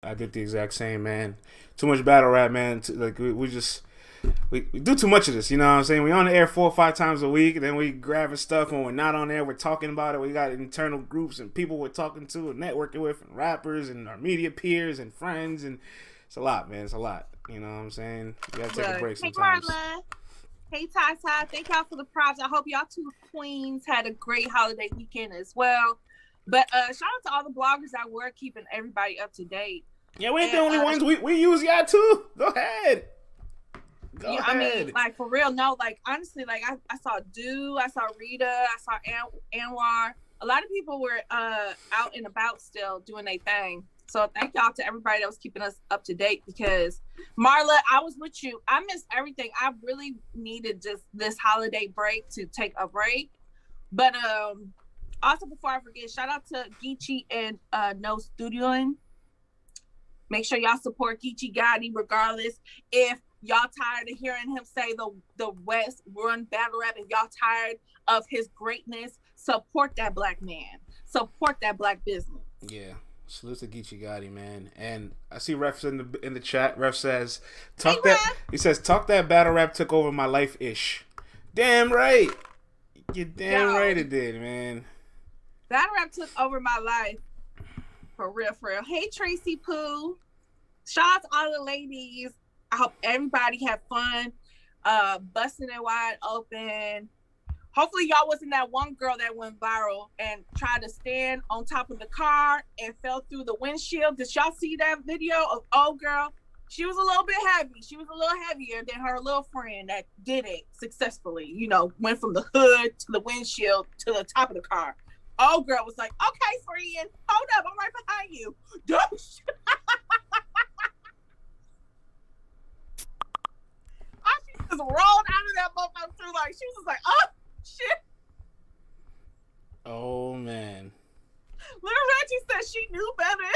I did the exact same, man. Too much battle rap, man. We do too much of this, you know what I'm saying? We on the air 4 or 5 times a week, and then we grabbing stuff. When we're not on air, we're talking about it. We got internal groups and people we're talking to and networking with, and rappers and our media peers and friends, and it's a lot, man. It's a lot. You know what I'm saying? You gotta take a break sometimes. Hey, Marla. Hey, Tata. Thank y'all for the props. I hope y'all two queens had a great holiday weekend as well. But shout out to all the bloggers that were keeping everybody up to date. Yeah, we ain't the only ones. We use y'all too. Go ahead. I mean, like, for real, no, like, honestly, like, I saw Do, I saw Ryda, I saw Anwar. A lot of people were out and about still doing their thing. So thank y'all to everybody that was keeping us up to date, because Marla, I was with you. I missed everything. I really needed just this holiday break to take a break. But also, before I forget, shout out to Geechee and No Studioing. Make sure y'all support Geechee Gotti regardless. If y'all tired of hearing him say the West run battle rap, if y'all tired of his greatness, support that black man. Support that black business. Yeah. Salute to Geechee Gotti, man. And I see Ref in the chat. Ref says, he says, talk that battle rap took over my life-ish. Damn right. You're damn right it did, man. Battle rap took over my life. For real, for real. Hey, Tracy Pooh. Shout out to all the ladies. I hope everybody had fun, busting it wide open. Hopefully y'all wasn't that one girl that went viral and tried to stand on top of the car and fell through the windshield. Did y'all see that video of old girl? She was a little bit heavy. She was a little heavier than her little friend that did it successfully. You know, went from the hood to the windshield to the top of the car. Old girl was like, okay, friend, hold up, I'm right behind you. She just rolled out of that motherfucker through, like, she was just like, oh, shit. Oh, man. Little Reggie said she knew better.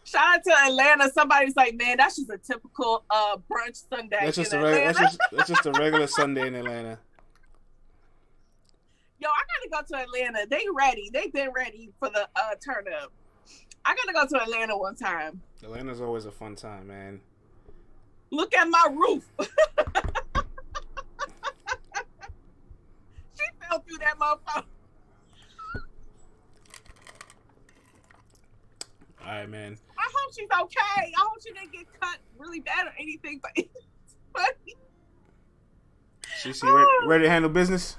Shout out to Atlanta. Somebody's like, man, that's just a typical brunch Sunday. That's just a regular Sunday in Atlanta. Yo, I gotta go to Atlanta. They ready. They've been ready for the turn up. I gotta go to Atlanta one time. Atlanta's always a fun time, man. Look at my roof. She fell through that motherfucker. All right, man. I hope she's okay. I hope she didn't get cut really bad or anything, but it's funny. She ready to handle business?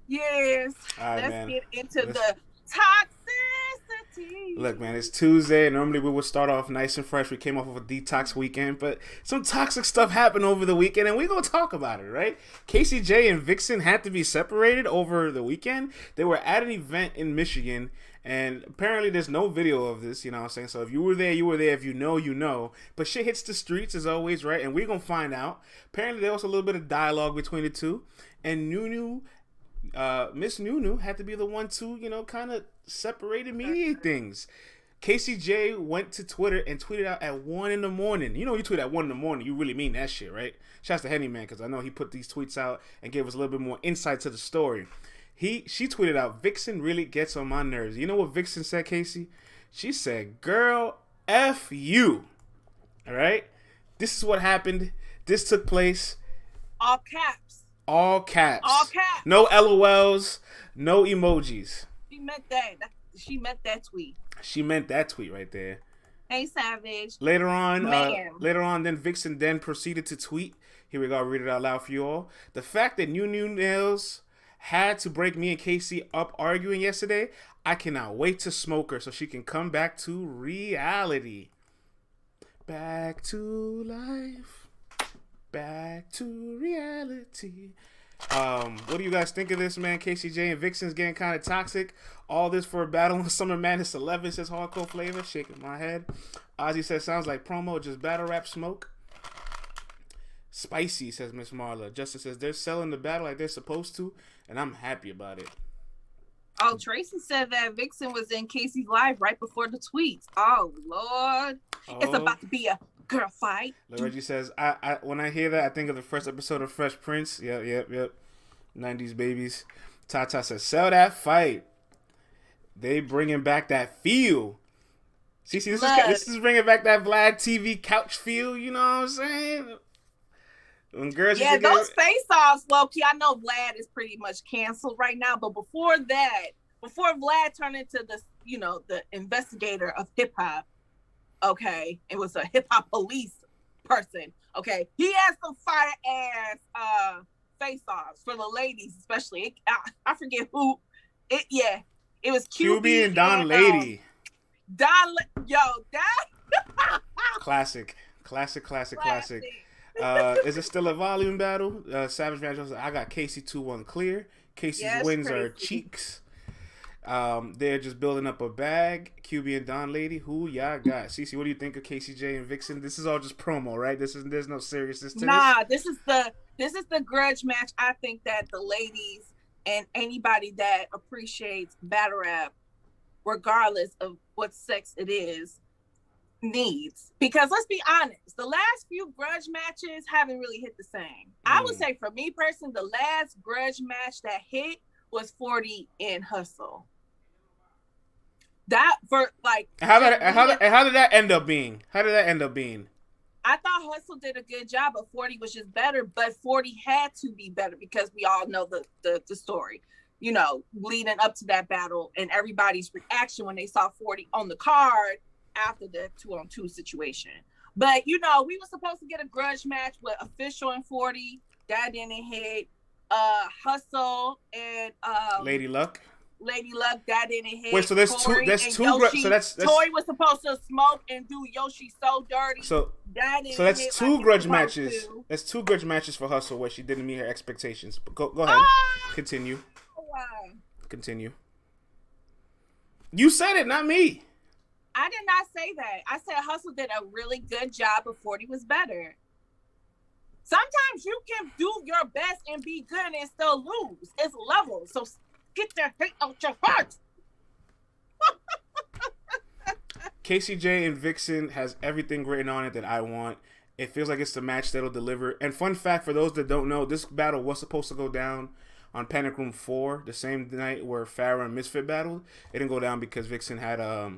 Yes. All right, Let's man. get into the toxicity. Look, man, it's Tuesday. Normally we would start off nice and fresh. We came off of a detox weekend, but some toxic stuff happened over the weekend, and we're going to talk about it, right? Casey J and Viixen had to be separated over the weekend. They were at an event in Michigan, and apparently there's no video of this, you know what I'm saying? So if you were there, you were there. If you know, you know. But shit hits the streets as always, right? And we're going to find out. Apparently there was a little bit of dialogue between the two, and Miss Nunu had to be the one to, you know, kind of separate and mediate things. Casey J went to Twitter and tweeted out at 1 in the morning. You know, you tweet at 1 in the morning, you really mean that shit, right? Shouts to Henny Man, because I know he put these tweets out and gave us a little bit more insight to the story. She tweeted out, Viixen really gets on my nerves. You know what Viixen said, Casey? She said, girl, F you. All right? This is what happened. This took place. All caps. All caps. All caps. No LOLs, no emojis. She meant that. She meant that tweet. She meant that tweet right there. Hey, Savage. Later on, then Viixen then proceeded to tweet. Here we go. I'll read it out loud for you all. The fact that New Nails had to break me and Casey up arguing yesterday, I cannot wait to smoke her so she can come back to reality. Back to life. Back to reality. What do you guys think of this, man? Casey J and Viixen's getting kind of toxic. All this for a battle on Summer Madness 11, says Hardcore Flavor. Shaking my head. Ozzy says, sounds like promo, just battle rap smoke. Spicy, says Miss Marla. Justice says, they're selling the battle like they're supposed to, and I'm happy about it. Oh, Tracy said that Viixen was in Casey's live right before the tweets. Oh, Lord. It's about to be a girl fight. Reggie says, I when I hear that, I think of the first episode of Fresh Prince. Yep. 90s babies. Tata says, sell that fight. They bringing back that feel. See, this is bringing back that Vlad TV couch feel. You know what I'm saying? When girls those face-offs, low-key, I know Vlad is pretty much canceled right now, but before Vlad turned into the investigator of hip-hop, okay, it was a hip-hop police person, okay, he had some fire-ass face-offs for the ladies, especially. I forget who, it was QB and Don Lady. Classic. Is it still a volume battle? Savage Match. I got Casey 2-1 clear. Casey's wins crazy. Are cheeks. They're just building up a bag. QB and Don Lady. Who y'all got? Cece, what do you think of Casey J and Viixen? This is all just promo, right? There's no seriousness to this is the grudge match. I think that the ladies and anybody that appreciates battle rap, regardless of what sex it is, needs, because let's be honest, the last few grudge matches haven't really hit the same. I would say for me personally, the last grudge match that hit was 40 and Hustle. That for like how did that end up being? I thought Hustle did a good job, but 40 was just better. But 40 had to be better because we all know the story, leading up to that battle and everybody's reaction when they saw 40 on the card after the 2-on-2 situation. But we were supposed to get a grudge match with Official and 40. That didn't hit. Hustle and Lady Luck, that didn't hit. Wait, so there's Tory that's Tory was supposed to smoke and do Yoshi so dirty. So that's two grudge matches. That's two grudge matches for Hustle where she didn't meet her expectations. But go ahead. Continue. Continue. You said it, not me. I did not say that. I said Hustle did a really good job, but 40 was better. Sometimes you can do your best and be good and still lose. It's levels. So get that hate out your heart. Casey J and Viixen has everything written on it that I want. It feels like it's the match that'll deliver. And fun fact for those that don't know, this battle was supposed to go down on Panic Room 4, the same night where Farrah and Misfit battled. It didn't go down because Viixen had a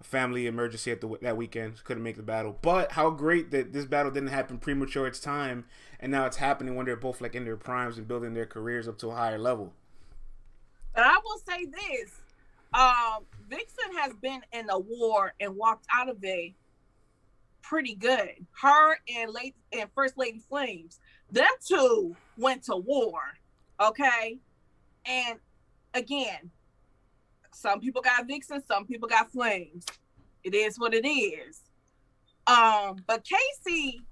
family emergency that weekend, couldn't make the battle. But how great that this battle didn't happen premature its time, and now it's happening when they're both like in their primes and building their careers up to a higher level. But I will say this, Viixen has been in a war and walked out of it pretty good. Her and First Lady Flames, them two went to war, okay? And again, some people got Viixen, some people got Flames. It is what it is. But Casey,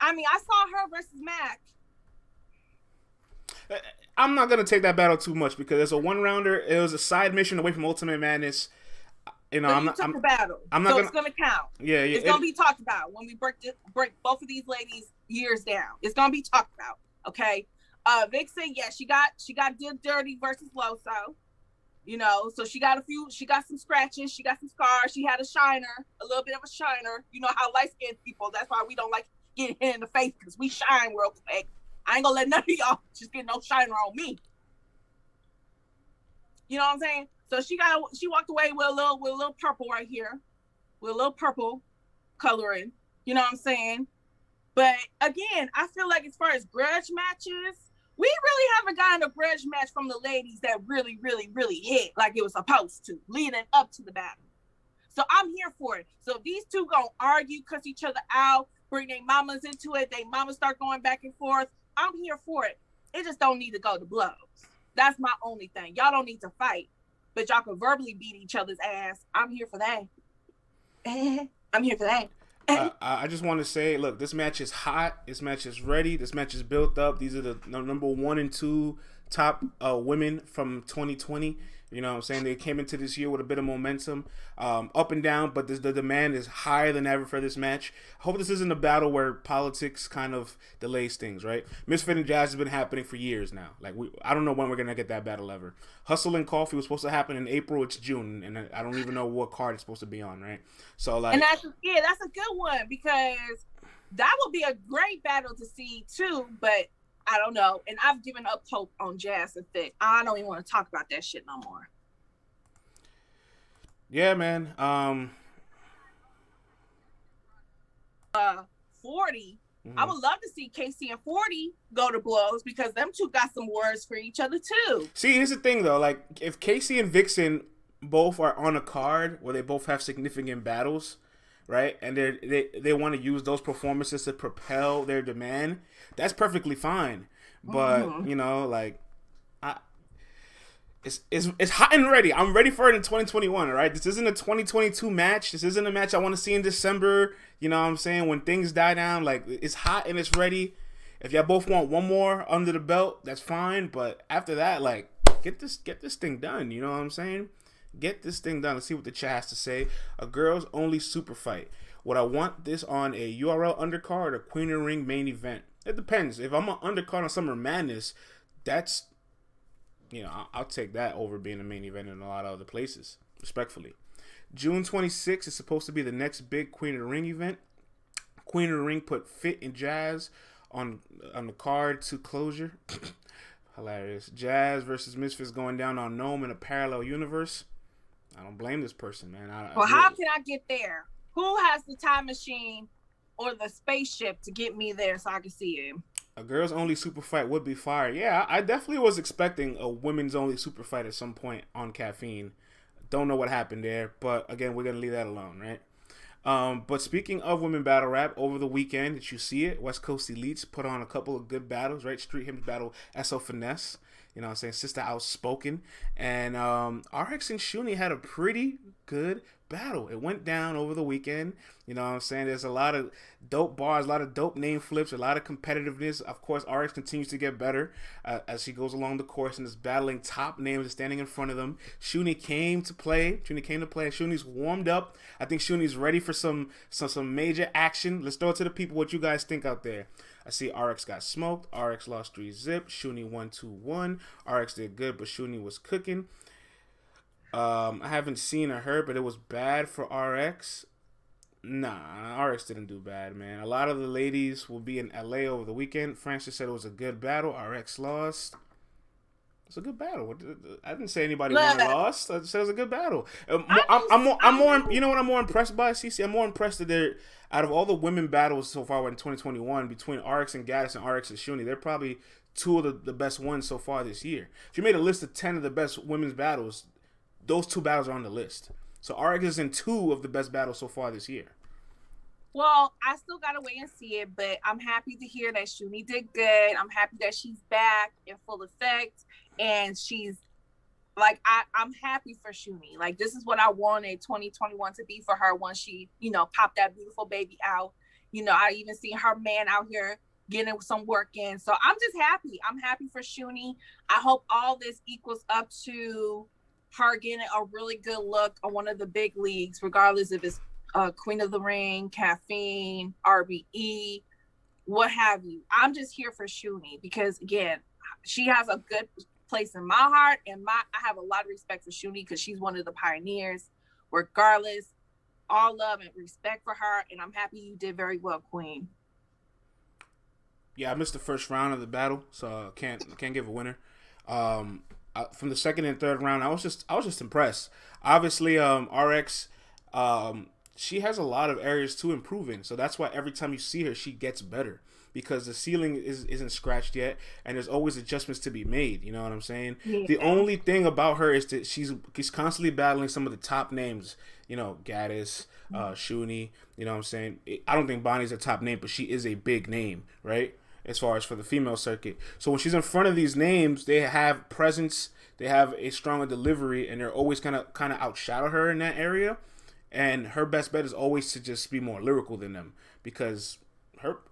I saw her versus Mac. I'm not gonna take that battle too much because it's a one-rounder. It was a side mission away from Ultimate Madness. The battle. It's gonna count. Yeah. It's gonna be talked about when we break both of these ladies' years down. It's gonna be talked about. Okay. Viixen, she got did dirty versus Loso. So she got some scratches, she got some scars, she had a little bit of a shiner. You know how light-skinned people, that's why we don't like getting hit in the face, because we shine real quick. I ain't gonna let none of y'all just get no shiner on me. You know what I'm saying? So she walked away with a little purple right here, with a little purple coloring. You know what I'm saying? But again, I feel like as far as grudge matches, we really haven't gotten a grudge match from the ladies that really, really, really hit like it was supposed to, leading up to the battle. So I'm here for it. So if these two gonna argue, cuss each other out, bring their mamas into it, they mamas start going back and forth, I'm here for it. It just don't need to go to blows. That's my only thing. Y'all don't need to fight, but y'all can verbally beat each other's ass. I'm here for that. I'm here for that. I just want to say, look, this match is hot. This match is ready. This match is built up. These are the number 1 and 2 top women from 2020. You know what I'm saying? They came into this year with a bit of momentum, up and down, but the demand is higher than ever for this match. I hope this isn't a battle where politics kind of delays things, right? Misfit and Jazz has been happening for years now. I don't know when we're going to get that battle ever. Hustle and Coffee was supposed to happen in April. It's June, and I don't even know what card it's supposed to be on, right? So, and that's a good one, because that would be a great battle to see too, but I don't know. And I've given up hope on Jazz and Fit. I don't even want to talk about that shit no more. Yeah, man. 40. I would love to see Casey and 40 go to blows because them two got some words for each other too. See, here's the thing though. Like, if Casey and Viixen both are on a card where they both have significant battles, right, and they want to use those performances to propel their demand, that's perfectly fine. But you know, like, it's hot and ready. I'm ready for it in 2021. All right, this isn't a 2022 match. This isn't a match I want to see in December. You know what I'm saying? When things die down, like, it's hot and it's ready. If y'all both want one more under the belt, that's fine. But after that, like, get this thing done. You know what I'm saying? Get this thing done. Let's see what the chat has to say. A girls only super fight. Would I want this on a URL undercard or Queen of the Ring main event? It depends. If I'm an undercard on Summer Madness, that's, you know, I'll take that over being a main event in a lot of other places, respectfully. June 26th is supposed to be the next big Queen of the Ring event. Queen of the Ring put Fit and Jazz on the card to closure. Hilarious. Jazz versus Misfits going down on Gnome in a parallel universe. I don't blame this person, man. How can I get there? Who has the time machine or the spaceship to get me there so I can see him? A girls only super fight would be fire. Yeah, I definitely was expecting a women's only super fight at some point on Caffeine. Don't know what happened there, but again, we're gonna leave that alone, right? But speaking of women battle rap, over the weekend, did you see it? West Coast Elites put on a couple of good battles, right? Street Hymns battle SO Finesse, you know what I'm saying? Sister Outspoken. And RX and Shooney had a pretty good battle. It went down over the weekend. You know what I'm saying? There's a lot of dope bars, a lot of dope name flips, a lot of competitiveness. Of course, RX continues to get better as she goes along the course and is battling top names standing in front of them. Shooney came to play. Shooney's warmed up. I think Shooney's ready for some major action. Let's throw it to the people what you guys think out there. I see RX got smoked. RX lost 3-zip. Shooney 1-2-1. RX did good, but Shooney was cooking. I haven't seen or heard, but it was bad for RX. Nah, RX didn't do bad, man. A lot of the ladies will be in LA over the weekend. Francis said it was a good battle. RX lost. It's a good battle. I didn't say anybody won or lost. I said it was a good battle. I'm more. You know what I'm more impressed by, CC? I'm more impressed that they're, out of all the women battles so far in 2021, between RX and Gaddis and RX and Shooney, they're probably two of the best ones so far this year. If you made a list of 10 of the best women's battles, those two battles are on the list. So RX is in 2 of the best battles so far this year. Well, I still gotta wait and see it, but I'm happy to hear that Shooney did good. I'm happy that she's back in full effect, and she's like, I'm happy for Shooney. Like, this is what I wanted 2021 to be for her once she, you know, popped that beautiful baby out. You know, I even seen her man out here getting some work in. So I'm just happy. I'm happy for Shooney. I hope all this equals up to her getting a really good look on one of the big leagues, regardless if it's Queen of the Ring, Caffeine, RBE, what have you. I'm just here for Shooney because, again, she has a good place in my heart, and I have a lot of respect for Shooney because she's one of the pioneers. Regardless, all love and respect for her, and I'm happy you did very well, Queen. Yeah, I missed the first round of the battle, so can't give a winner. From the second and third round, I was just impressed. Obviously, RX, she has a lot of areas to improve in, so that's why every time you see her, she gets better because the ceiling isn't scratched yet, and there's always adjustments to be made. You know what I'm saying? Yeah. The only thing about her is that she's constantly battling some of the top names. You know, Gaddis, Shooney. You know what I'm saying? I don't think Bonnie's a top name, but she is a big name, right? As far as for the female circuit. So when she's in front of these names, they have presence, they have a stronger delivery, and they're always kind of outshadow her in that area. And her best bet is always to just be more lyrical than them because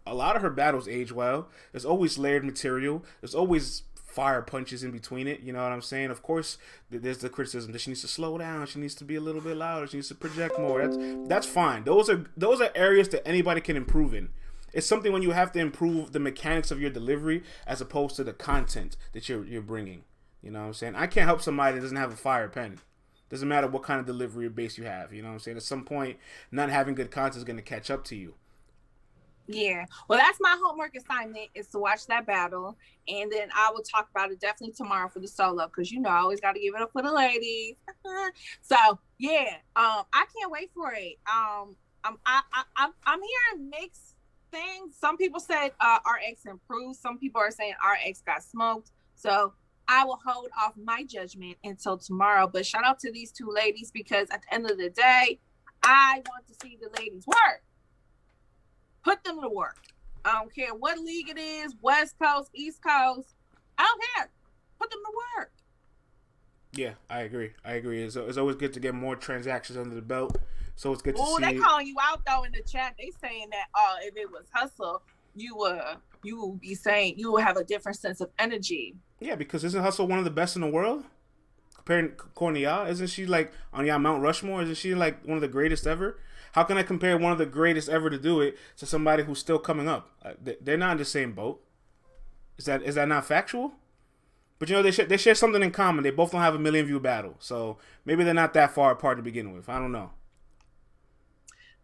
a lot of her battles age well. There's always layered material. There's always fire punches in between it. You know what I'm saying? Of course, there's the criticism that she needs to slow down. She needs to be a little bit louder. She needs to project more. That's fine. Those are areas that anybody can improve in. It's something when you have to improve the mechanics of your delivery as opposed to the content that you're bringing. You know what I'm saying? I can't help somebody that doesn't have a fire pen. Doesn't matter what kind of delivery or base you have. You know what I'm saying? At some point, not having good content is going to catch up to you. Yeah. Well, that's my homework assignment is to watch that battle. And then I will talk about it definitely tomorrow for the solo because, you know, I always got to give it up for the ladies. So Yeah. I can't wait for it. I'm hearing mixed things. Some people said RX improved. Some people are saying RX got smoked. So I will hold off my judgment until tomorrow. But shout out to these two ladies, because at the end of the day, I want to see the ladies work. Put them to work. I don't care what league it is, West Coast, East Coast. I don't care. Put them to work. Yeah, I agree. It's always good to get more transactions under the belt. So it's good to see. Oh, they calling you out though in the chat. They saying that if it was hustle, you will be saying you will have a different sense of energy. Yeah, because isn't Hustle one of the best in the world? According to y'all, isn't she like on y'all Mount Rushmore? Isn't she like one of the greatest ever? How can I compare one of the greatest ever to do it to somebody who's still coming up? They're not in the same boat. Is that not factual? But you know they share something in common. They both don't have a million view battle, so maybe they're not that far apart to begin with. I don't know.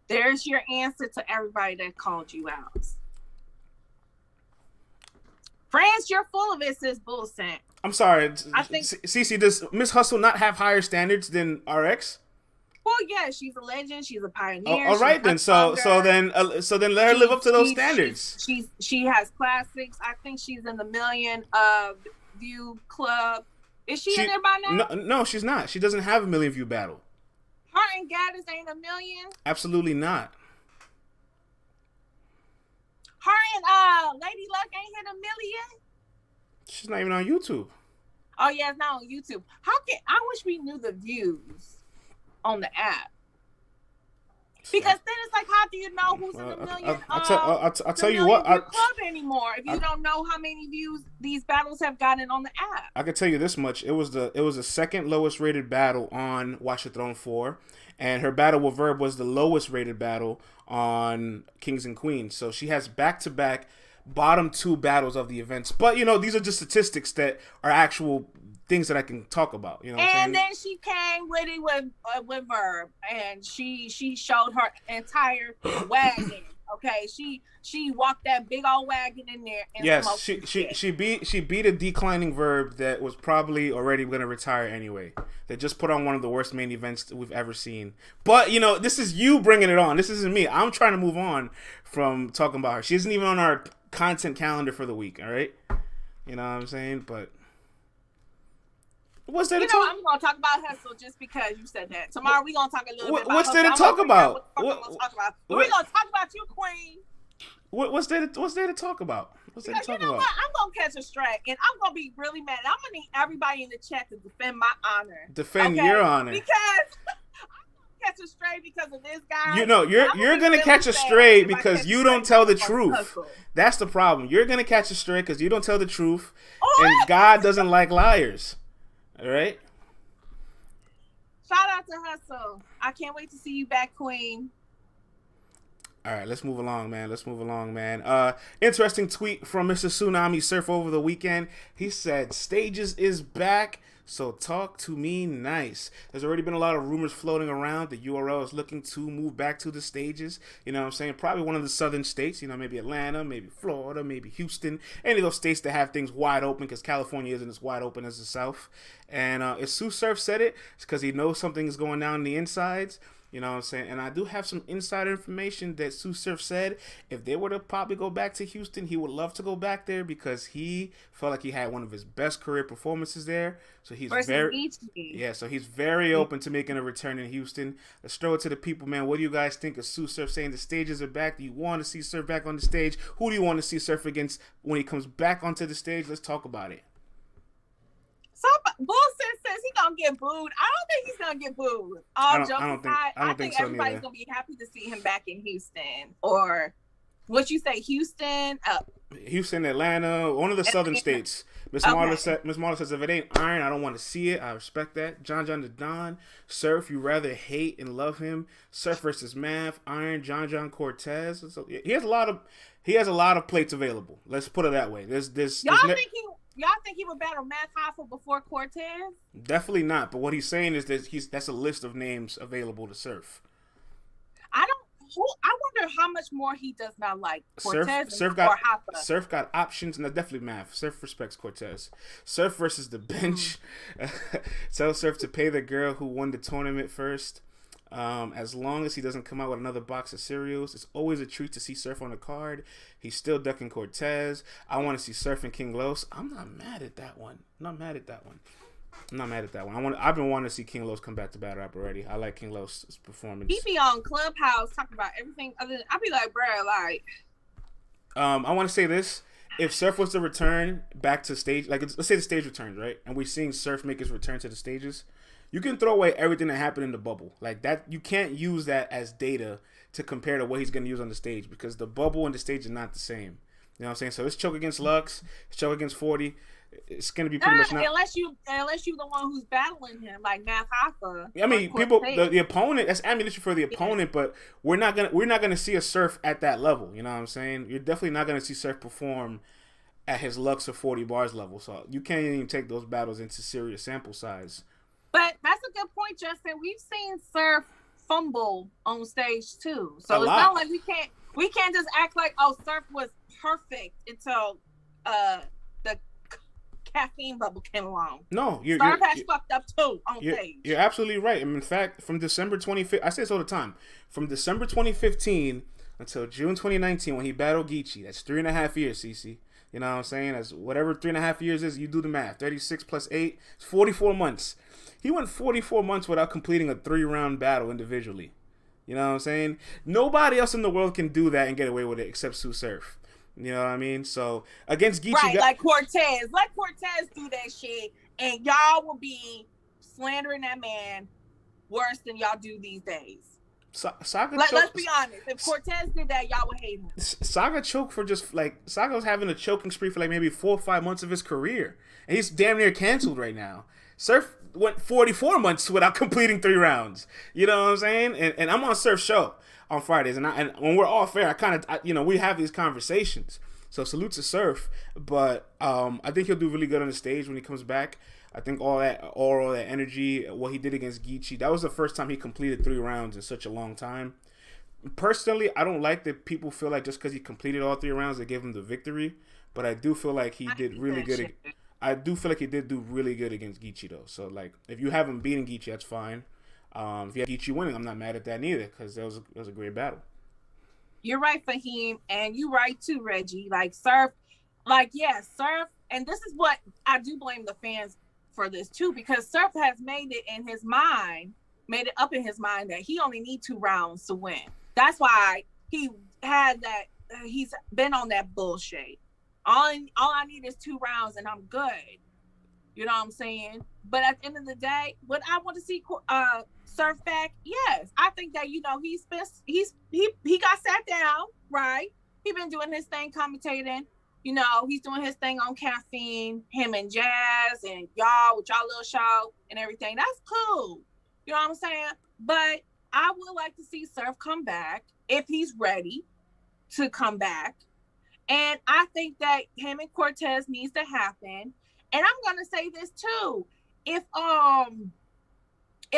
There's your answer to everybody that called you out. France, you're full of it, says Bullcent. I'm sorry. I think Cece, does Miss Hustle not have higher standards than RX? Well, yeah, she's a legend. She's a pioneer. All right then. So then let her live up to those standards. She has classics. I think she's in the million view club. Is she in there by now? No, she's not. She doesn't have a million view battle. Her and Gaddis ain't a million. Absolutely not. Her and Lady Luck ain't hit a million. She's not even on YouTube. Oh yeah, it's not on YouTube. I wish we knew the views on the app. Because then it's like, how do you know who's in the million? I'll tell you what. Club anymore if you don't know how many views these battles have gotten on the app. I can tell you this much: it was the second lowest rated battle on Watch the Throne 4, and her battle with Verb was the lowest rated battle on Kings and Queens. So she has back-to-back bottom two battles of the events. But you know, these are just statistics that are actual things that I can talk about, you know. And then she came with it with Verb, and she showed her entire wagon. Okay, she walked that big old wagon in there. And yes, she beat a declining Verb that was probably already going to retire anyway. They just put on one of the worst main events that we've ever seen. But you know, this is you bringing it on. This isn't me. I'm trying to move on from talking about her. She isn't even on our content calendar for the week. All right, you know what I'm saying, but. What's there to talk? I'm gonna talk about Hustle just because you said that. Tomorrow we gonna talk a little bit about what's there to talk about? We're gonna talk about you, Queen. What's there to talk about? What's there to talk about? What? I'm gonna catch a strike, and I'm gonna be really mad. I'm gonna need everybody in the chat to defend my honor. Defend your honor. Because I'm gonna catch a stray because of this guy. You know, you're gonna catch a stray because you don't tell the truth. That's the problem. You're gonna catch a stray because you don't tell the truth, and God doesn't like liars. All right. Shout out to Hustle. I can't wait to see you back, Queen. All right, let's move along, man. Interesting tweet from Mr. Shooney Surf over the weekend. He said, "Stages is back, so talk to me nice." There's already been a lot of rumors floating around. The URL is looking to move back to the stages. You know what I'm saying? Probably one of the southern states. You know, maybe Atlanta, maybe Florida, maybe Houston. Any of those states that have things wide open, because California isn't as wide open as the South. And if Tsu Surf said it, it's because he knows something is going down the insides. You know what I'm saying? And I do have some insider information that Tsu Surf said if they were to probably go back to Houston, he would love to go back there because he felt like he had one of his best career performances there. So he's so he's very open to making a return in Houston. Let's throw it to the people, man. What do you guys think of Tsu Surf saying the stages are back? Do you want to see Surf back on the stage? Who do you want to see Surf against when he comes back onto the stage? Let's talk about it. Bullshit says he's gonna get booed. I don't think he's gonna get booed. I think so everybody's gonna be happy to see him back in Houston, or what you say, Houston, Houston, Atlanta, one of the southern states. Miss Marla says if it ain't iron, I don't want to see it. I respect that. John the Don, Surf, you rather hate and love him. Surf versus Math, Iron, John Cortez. So he has a lot of plates available. Let's put it that way. Y'all think he would battle Matt Hoffa before Cortez? Definitely not. But what he's saying is that that's a list of names available to Surf. I don't. I wonder how much more he does not like Cortez Surf or Hoffa. Surf got options, and that's definitely math. Surf respects Cortez. Surf versus the bench. Tell Surf to pay the girl who won the tournament first. As long as he doesn't come out with another box of cereals, it's always a treat to see Surf on the card. He's still ducking Cortez. I want to see Surf and King Los. I'm not mad at that one. I've been wanting to see King Los come back to battle rap already. I like King Los' performance. He be on Clubhouse talking about everything other than, I be like, bruh, like. I want to say this. If Surf was to return back to stage, like let's say the stage returns, right? And we're seeing Surf make his return to the stages, you can throw away everything that happened in the bubble. Like that, you can't use that as data to compare to what he's going to use on the stage, because the bubble and the stage are not the same. You know what I'm saying? So his choke against Lux, his choke against 40, it's going to be pretty much not. Unless you the one who's battling him, like Math Hoffa. I mean, people, the opponent, that's ammunition for the opponent, but we're not gonna see a Surf at that level. You know what I'm saying? You're definitely not gonna see Surf perform at his Lux or 40 bars level. So you can't even take those battles into serious sample size. But that's a good point, Justin. We've seen Surf fumble on stage too, so it's not like we can't just act like, oh, Surf was perfect until the caffeine bubble came along. No, Surf has fucked up too on stage. You're absolutely right. And in fact, from December 25th, I say this all the time, from December 2015 until June 2019 when he battled Geechee, that's 3.5 years, CC. You know what I'm saying? That's whatever 3.5 years is, you do the math. 36 plus 8, it's 44 months. He went 44 months without completing a 3-round battle individually. You know what I'm saying? Nobody else in the world can do that and get away with it except Tsu Surf. You know what I mean? So against Geechee, right? Like Cortez, let Cortez do that shit, and y'all will be slandering that man worse than y'all do these days. Let's be honest. If Cortez did that, y'all would hate him. Saga choked for just like Saga was having a choking spree for like maybe 4 or 5 months of his career, and he's damn near canceled right now. Surf went 44 months without completing 3 rounds. You know what I'm saying? And I'm on Surf's show on Fridays, and when we're all fair, we have these conversations. So salute to Surf, but I think he'll do really good on the stage when he comes back. I think all that energy, what he did against Geechee, that was the first time he completed 3 rounds in such a long time. Personally, I don't like that people feel like just because he completed all 3 rounds, they gave him the victory. But I do feel like he did really good. I do feel like he did do really good against Geechee, though. So, like, if you have him beating Geechee, that's fine. If you have Geechee winning, I'm not mad at that neither, because it was a great battle. You're right, Fahim, and you're right too, Reggie. Like Surf, Surf, and this is what I do blame the fans for this too, because Surf has made it up in his mind that he only needs 2 rounds to win. That's why he had that. He's been on that bullshit. All I need is 2 rounds and I'm good. You know what I'm saying? But at the end of the day, would I want to see Surf back? Yes. I think that, he got sat down, right? He been doing his thing commentating. He's doing his thing on Caffeine, him and Jazz and y'all with y'all little show and everything. That's cool. You know what I'm saying? But I would like to see Surf come back if he's ready to come back. And I think that him and Cortez needs to happen. And I'm gonna say this too: if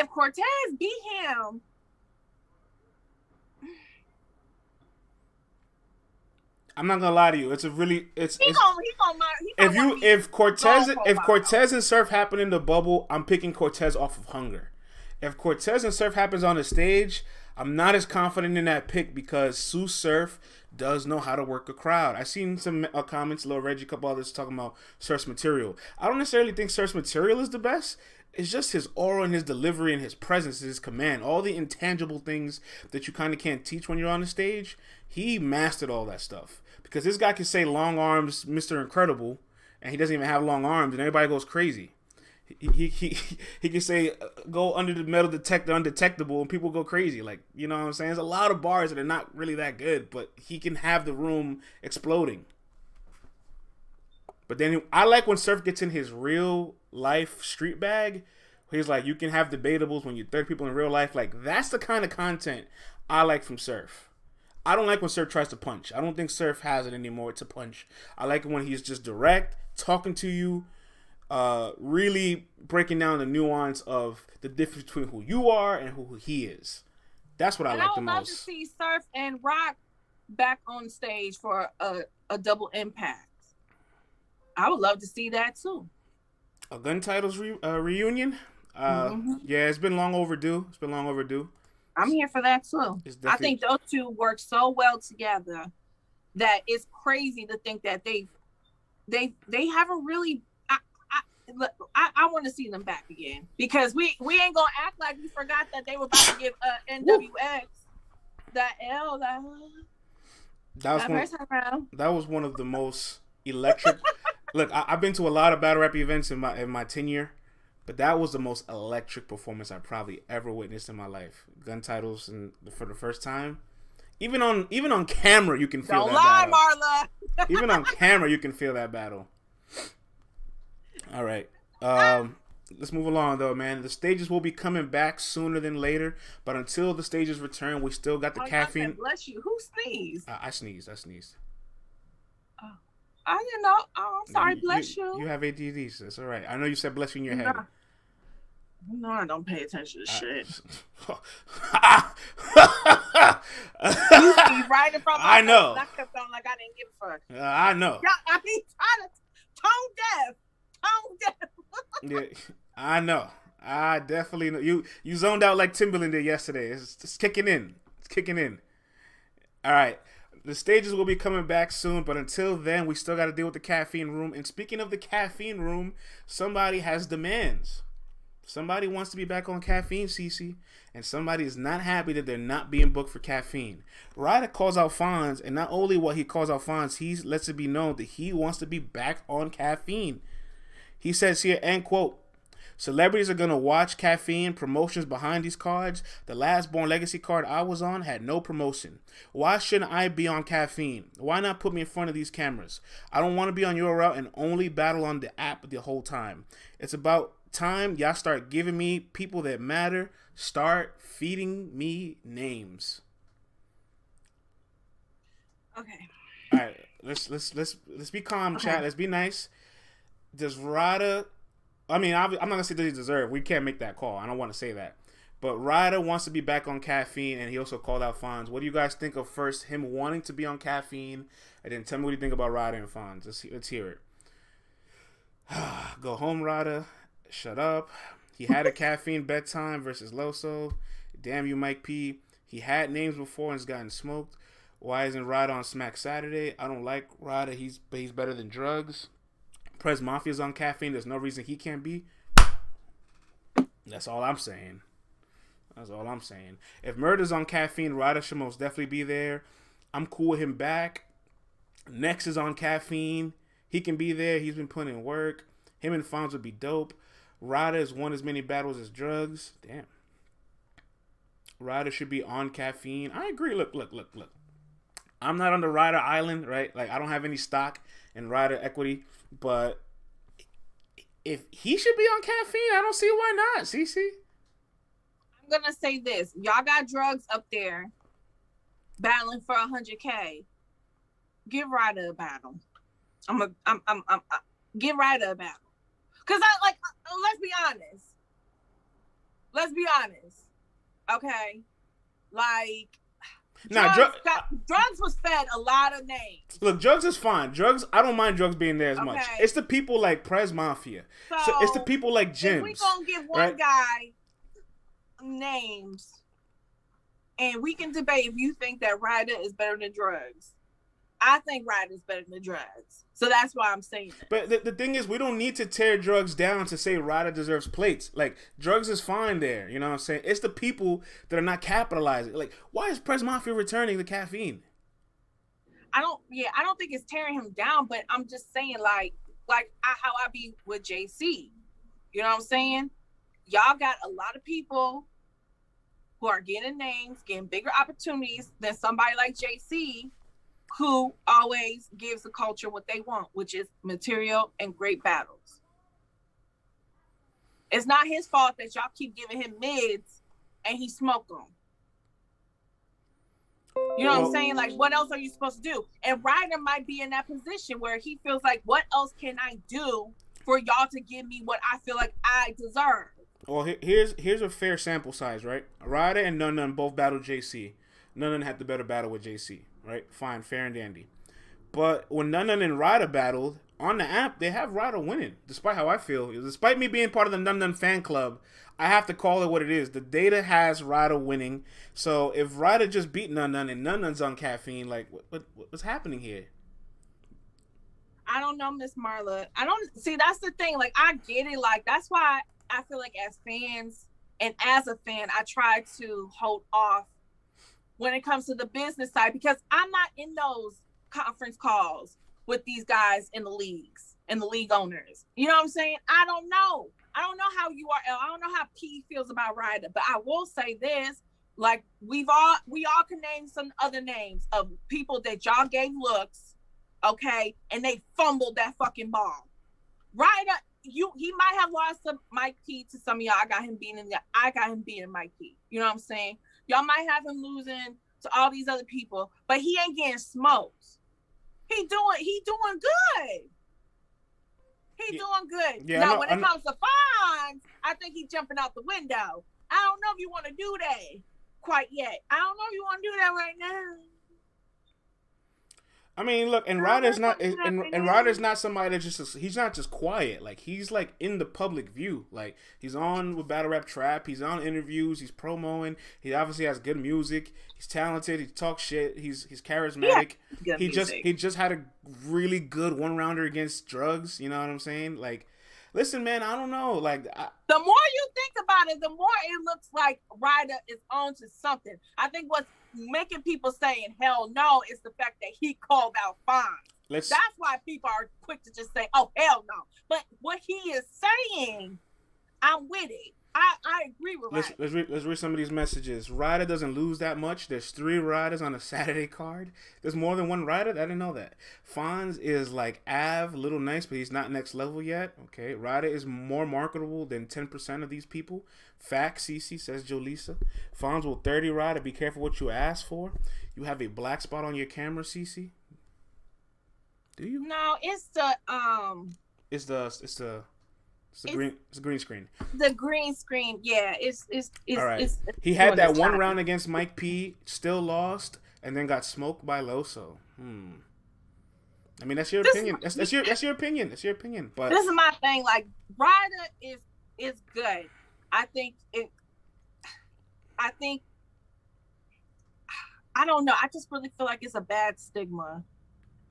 Cortez beat him, I'm not gonna lie to you. If Cortez and Surf happen in the bubble, I'm picking Cortez off of hunger. If Cortez and Surf happens on the stage, I'm not as confident in that pick because Tsu Surf does know how to work a crowd. I've seen some comments, Lil Reggie, a couple others talking about Surf's material. I don't necessarily think Surf's material is the best. It's just his aura and his delivery and his presence, his command, all the intangible things that you kind of can't teach when you're on the stage. He mastered all that stuff because this guy can say long arms, Mr. Incredible, and he doesn't even have long arms, and everybody goes crazy. He can say go under the metal detector undetectable and people go crazy. Like, you know what I'm saying? There's a lot of bars that are not really that good, but he can have the room exploding. But then I like when Surf gets in his real life street bag. He's like, you can have debatables when you third people in real life. Like, that's the kind of content I like from Surf. I don't like when Surf tries to punch. I don't think Surf has it anymore to punch. I like it when he's just direct, talking to you, really breaking down the nuance of the difference between who you are and who he is. That's what I like the most. And I would love to see Surf and Rock back on stage for a double impact. I would love to see that too. A gun titles reunion. Yeah, it's been long overdue. I'm here for that too. I think those two work so well together that it's crazy to think that they haven't really. I want to see them back again because we ain't gonna act like we forgot that they were about to give NWX that L. That was one of the most electric. Look, I've been to a lot of battle rap events in my tenure, but that was the most electric performance I probably ever witnessed in my life. Gun titles for the first time. Even on camera, you can feel that battle. Don't lie, Marla. Even on camera, you can feel that battle. All right. Let's move along, though, man. The stages will be coming back sooner than later, but until the stages return, we still got the caffeine. Bless you. Who sneezed? I sneezed. Oh, I didn't know. Oh, I'm sorry. Bless you. You have ADD, so it's all right. I know you said bless you in your head. No, I don't pay attention to shit. You be right in front of my I know. I kept on like I didn't give a fuck. I know. Yeah, I mean, trying to tone deaf. Yeah, I know. I definitely know. You zoned out like Timberland did yesterday. It's kicking in. It's kicking in. All right. The stages will be coming back soon, but until then, we still got to deal with the caffeine room. And speaking of the caffeine room, somebody has demands. Somebody wants to be back on caffeine, Cece, and somebody is not happy that they're not being booked for caffeine. Ryda calls out Fonz, and not only what he calls out Fonz, he lets it be known that he wants to be back on caffeine. He says here, end quote, celebrities are going to watch caffeine promotions behind these cards. The last Born Legacy card I was on had no promotion. Why shouldn't I be on caffeine? Why not put me in front of these cameras? I don't want to be on your route and only battle on the app the whole time. It's about time y'all start giving me people that matter. Start feeding me names. Okay. All right. Let's be calm, chat. Let's be nice. Does Ryda? I mean, I'm not gonna say that he deserves. We can't make that call. I don't want to say that. But Ryda wants to be back on caffeine, and he also called out Fonz. What do you guys think of first him wanting to be on caffeine, and then tell me what you think about Ryda and Fonz. Let's hear it. Go home, Ryda. Shut up. He had a caffeine bedtime versus Loso. Damn you, Mike P. He had names before and's gotten smoked. Why isn't Ryda on Smack Saturday? I don't like Ryda. He's better than drugs. Prez Mafia's on caffeine. There's no reason he can't be. That's all I'm saying. If Murda's on caffeine, Ryda should most definitely be there. I'm cool with him back. Next is on caffeine. He can be there. He's been putting in work. Him and Fonz would be dope. Ryda has won as many battles as drugs. Damn. Ryda should be on caffeine. I agree. Look. I'm not on the Ryda island, right? Like, I don't have any stock in Ryda equity. But if he should be on caffeine, I don't see why not, Cece. I'm going to say this. Y'all got drugs up there battling for 100K. Give Ryda a battle. Give Ryda a battle. Because let's be honest. Okay? Like, drugs was fed a lot of names. Look, drugs is fine. Drugs, I don't mind drugs being there as much. It's the people like Prez Mafia. So it's the people like Jims. If we gonna give one guy names, and we can debate if you think that Ryda is better than drugs. I think Ryda is better than drugs. So that's why I'm saying it. But the thing is, we don't need to tear drugs down to say Ryda deserves plates. Like, drugs is fine there. You know what I'm saying? It's the people that are not capitalizing. Like, why is Prez Mafia returning the caffeine? I don't think it's tearing him down, but I'm just saying, how I be with JC. You know what I'm saying? Y'all got a lot of people who are getting names, getting bigger opportunities than somebody like JC, who always gives the culture what they want, which is material and great battles. It's not his fault that y'all keep giving him mids and he smoke them. You know what I'm saying? Like, what else are you supposed to do? And Ryder might be in that position where he feels like, what else can I do for y'all to give me what I feel like I deserve? Well, here's a fair sample size, right? Ryda and Nun Nun both battled JC. Nun Nun had the better battle with JC, right? Fine, fair and dandy. But when Nun Nun and Ryda battled on the app, they have Ryda winning, despite how I feel. Despite me being part of the Nun Nun fan club, I have to call it what it is. The data has Ryda winning. So if Ryda just beat Nun Nun and Nun Nun's on caffeine, like what's happening here? I don't know, Miss Marla. I don't see. That's the thing. Like, I get it. Like, that's why I feel like as fans and as a fan, I try to hold off when it comes to the business side, because I'm not in those conference calls with these guys in the leagues and the league owners. You know what I'm saying? I don't know how URL, I don't know how P feels about Ryda, but I will say this, like, we all can name some other names of people that y'all gave looks, okay, and they fumbled that fucking ball. Ryda, he might have lost to Mike P to some of y'all. I got him beating Mike P. You know what I'm saying? Y'all might have him losing to all these other people, but he ain't getting smoked. He doing good. Doing good. Yeah, now, when it comes to Fonz, I think he's jumping out the window. I don't know if you want to do that quite yet. I don't know if you want to do that right now. I mean, look, and Ryder's not somebody that he's not just quiet. Like, he's like in the public view. Like, he's on with Battle Rap Trap. He's on interviews. He's promoing. He obviously has good music. He's talented. He talks shit. He's charismatic. Yeah, he just had a really good 1-rounder against Drugs. You know what I'm saying? Like, listen, man, I don't know. Like, the more you think about it, the more it looks like Ryda is on to something. I think what's making people saying hell no is the fact that he called out Fonz. That's why people are quick to just say, oh, hell no. But what he is saying, I'm with it. I agree with Ryda. Let's read some of these messages. Ryda doesn't lose that much. There's 3 Rydas on a Saturday card. There's more than one Ryda? I didn't know that. Fonz is like Little Nice, but he's not next level yet. Okay. Ryda is more marketable than 10% of these people. Fact, CC, says Jolisa. Fonz will 30 Ryda. Be careful what you ask for. You have a black spot on your camera, CC? Do you? No, it's the green screen. The green screen, yeah. It's all right. It's he had that one round against Mike P, still lost, and then got smoked by Loso. I mean, that's your opinion. That's your opinion. That's your opinion. But this is my thing. Like, Ryda is good. I don't know. I just really feel like it's a bad stigma,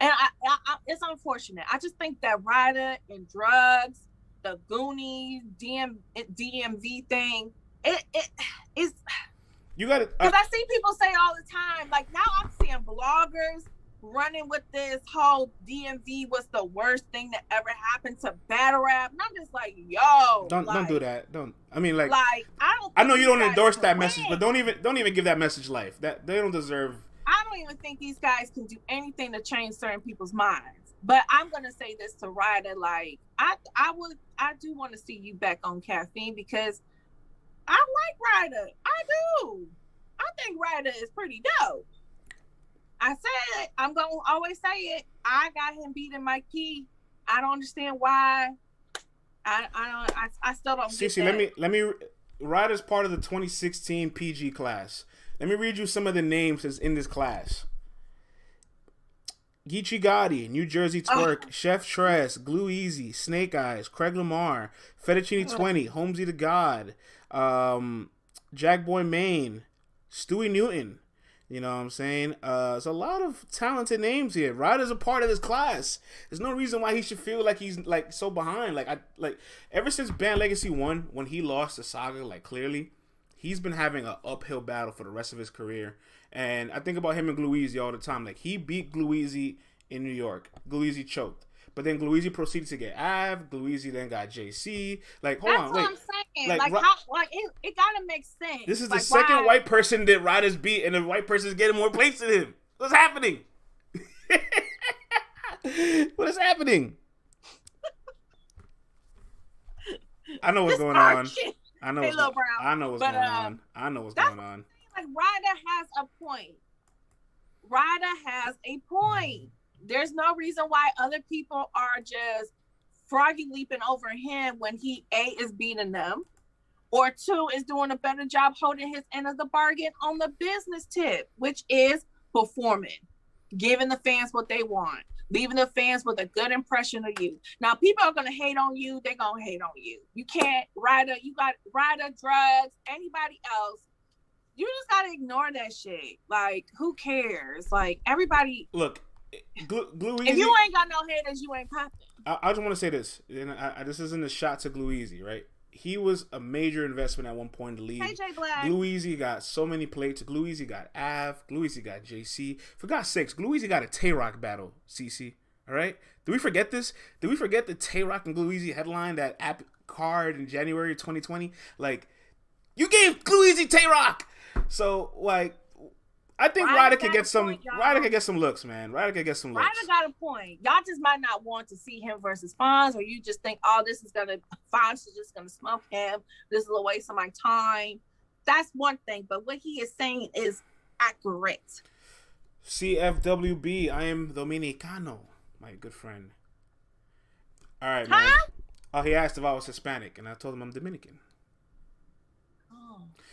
and I it's unfortunate. I just think that Ryda and Drugs, the Goonies, DMV thing, it is. You got it. Because I see people say all the time, like, now I'm seeing bloggers running with this whole DMV was the worst thing that ever happened to battle rap, and I'm just like, yo, don't do that. Don't. I mean, like I know you don't endorse that message, but don't even give that message life. That they don't deserve. I don't even think these guys can do anything to change certain people's minds. But I'm gonna say this to Ryda, like, I do want to see you back on caffeine, because I like Ryda. I do. I think Ryda is pretty dope. I said it. I'm gonna always say it. I got him beating Mike P. I don't understand why. I still don't. Cece, let me. Ryda's part of the 2016 PG class. Let me read you some of the names that's in this class. Geechee Gotti, New Jersey Twerk, Chef Tress, Glue Easy, Snake Eyes, Craig Lamar, Fettuccine 20, Holmesy the God, Jack Boy Maine, Stewie Newton. You know what I'm saying? There's a lot of talented names here. Ryda's a part of this class. There's no reason why he should feel like he's like so behind. Like ever since Band Legacy 1, when he lost to Saga, like, clearly, he's been having an uphill battle for the rest of his career. And I think about him and Glueezy all the time. Like, he beat Glueezy in New York. Glueezy choked. But then Glueezy proceeded to get Av. Glueezy then got JC. Like, hold on, wait. That's what I'm saying. Like how, it gotta make sense. This is the second white person that Ryda's beat, and the white person is getting more plays than him. What's happening? What is happening? I know what's going on. I know what's going on. Like, Ryda has a point. Ryda has a point. There's no reason why other people are just froggy leaping over him when he is beating them. or 2 is doing a better job holding his end of the bargain on the business tip, which is performing, giving the fans what they want, leaving the fans with a good impression of you. Now, people are going to hate on you. They're going to hate on you. You can't, Ryda, you got Ryda, drugs, anybody else. You just got to ignore that shit. Like, who cares? Like, everybody. Look, Glue if you ain't got no haters, you ain't popping. I just want to say this. And this isn't a shot to Glue Easy, right? He was a major investment at one point in the league. KJ Black. Glue Easy got so many plates. Glue Easy got Av. Glue Easy got JC. For God's sakes, Glue Easy got a Tay-Rock battle, CC. All right? Did we forget this? Did we forget the Tay-Rock and Glue Easy headline, that app card in January 2020? Like, you gave Glue Easy Tay-Rock! So, like, I think Ryda could get some. Ryda could get some looks, man. Ryda could get some looks. Ryda got a point. Y'all just might not want to see him versus Fonz, or you just think, oh, Fonz is just gonna smoke him. This is a waste of my time. That's one thing, but what he is saying is accurate. CFWB, I am Dominicano, my good friend. All right, man. Oh, he asked if I was Hispanic, and I told him I'm Dominican.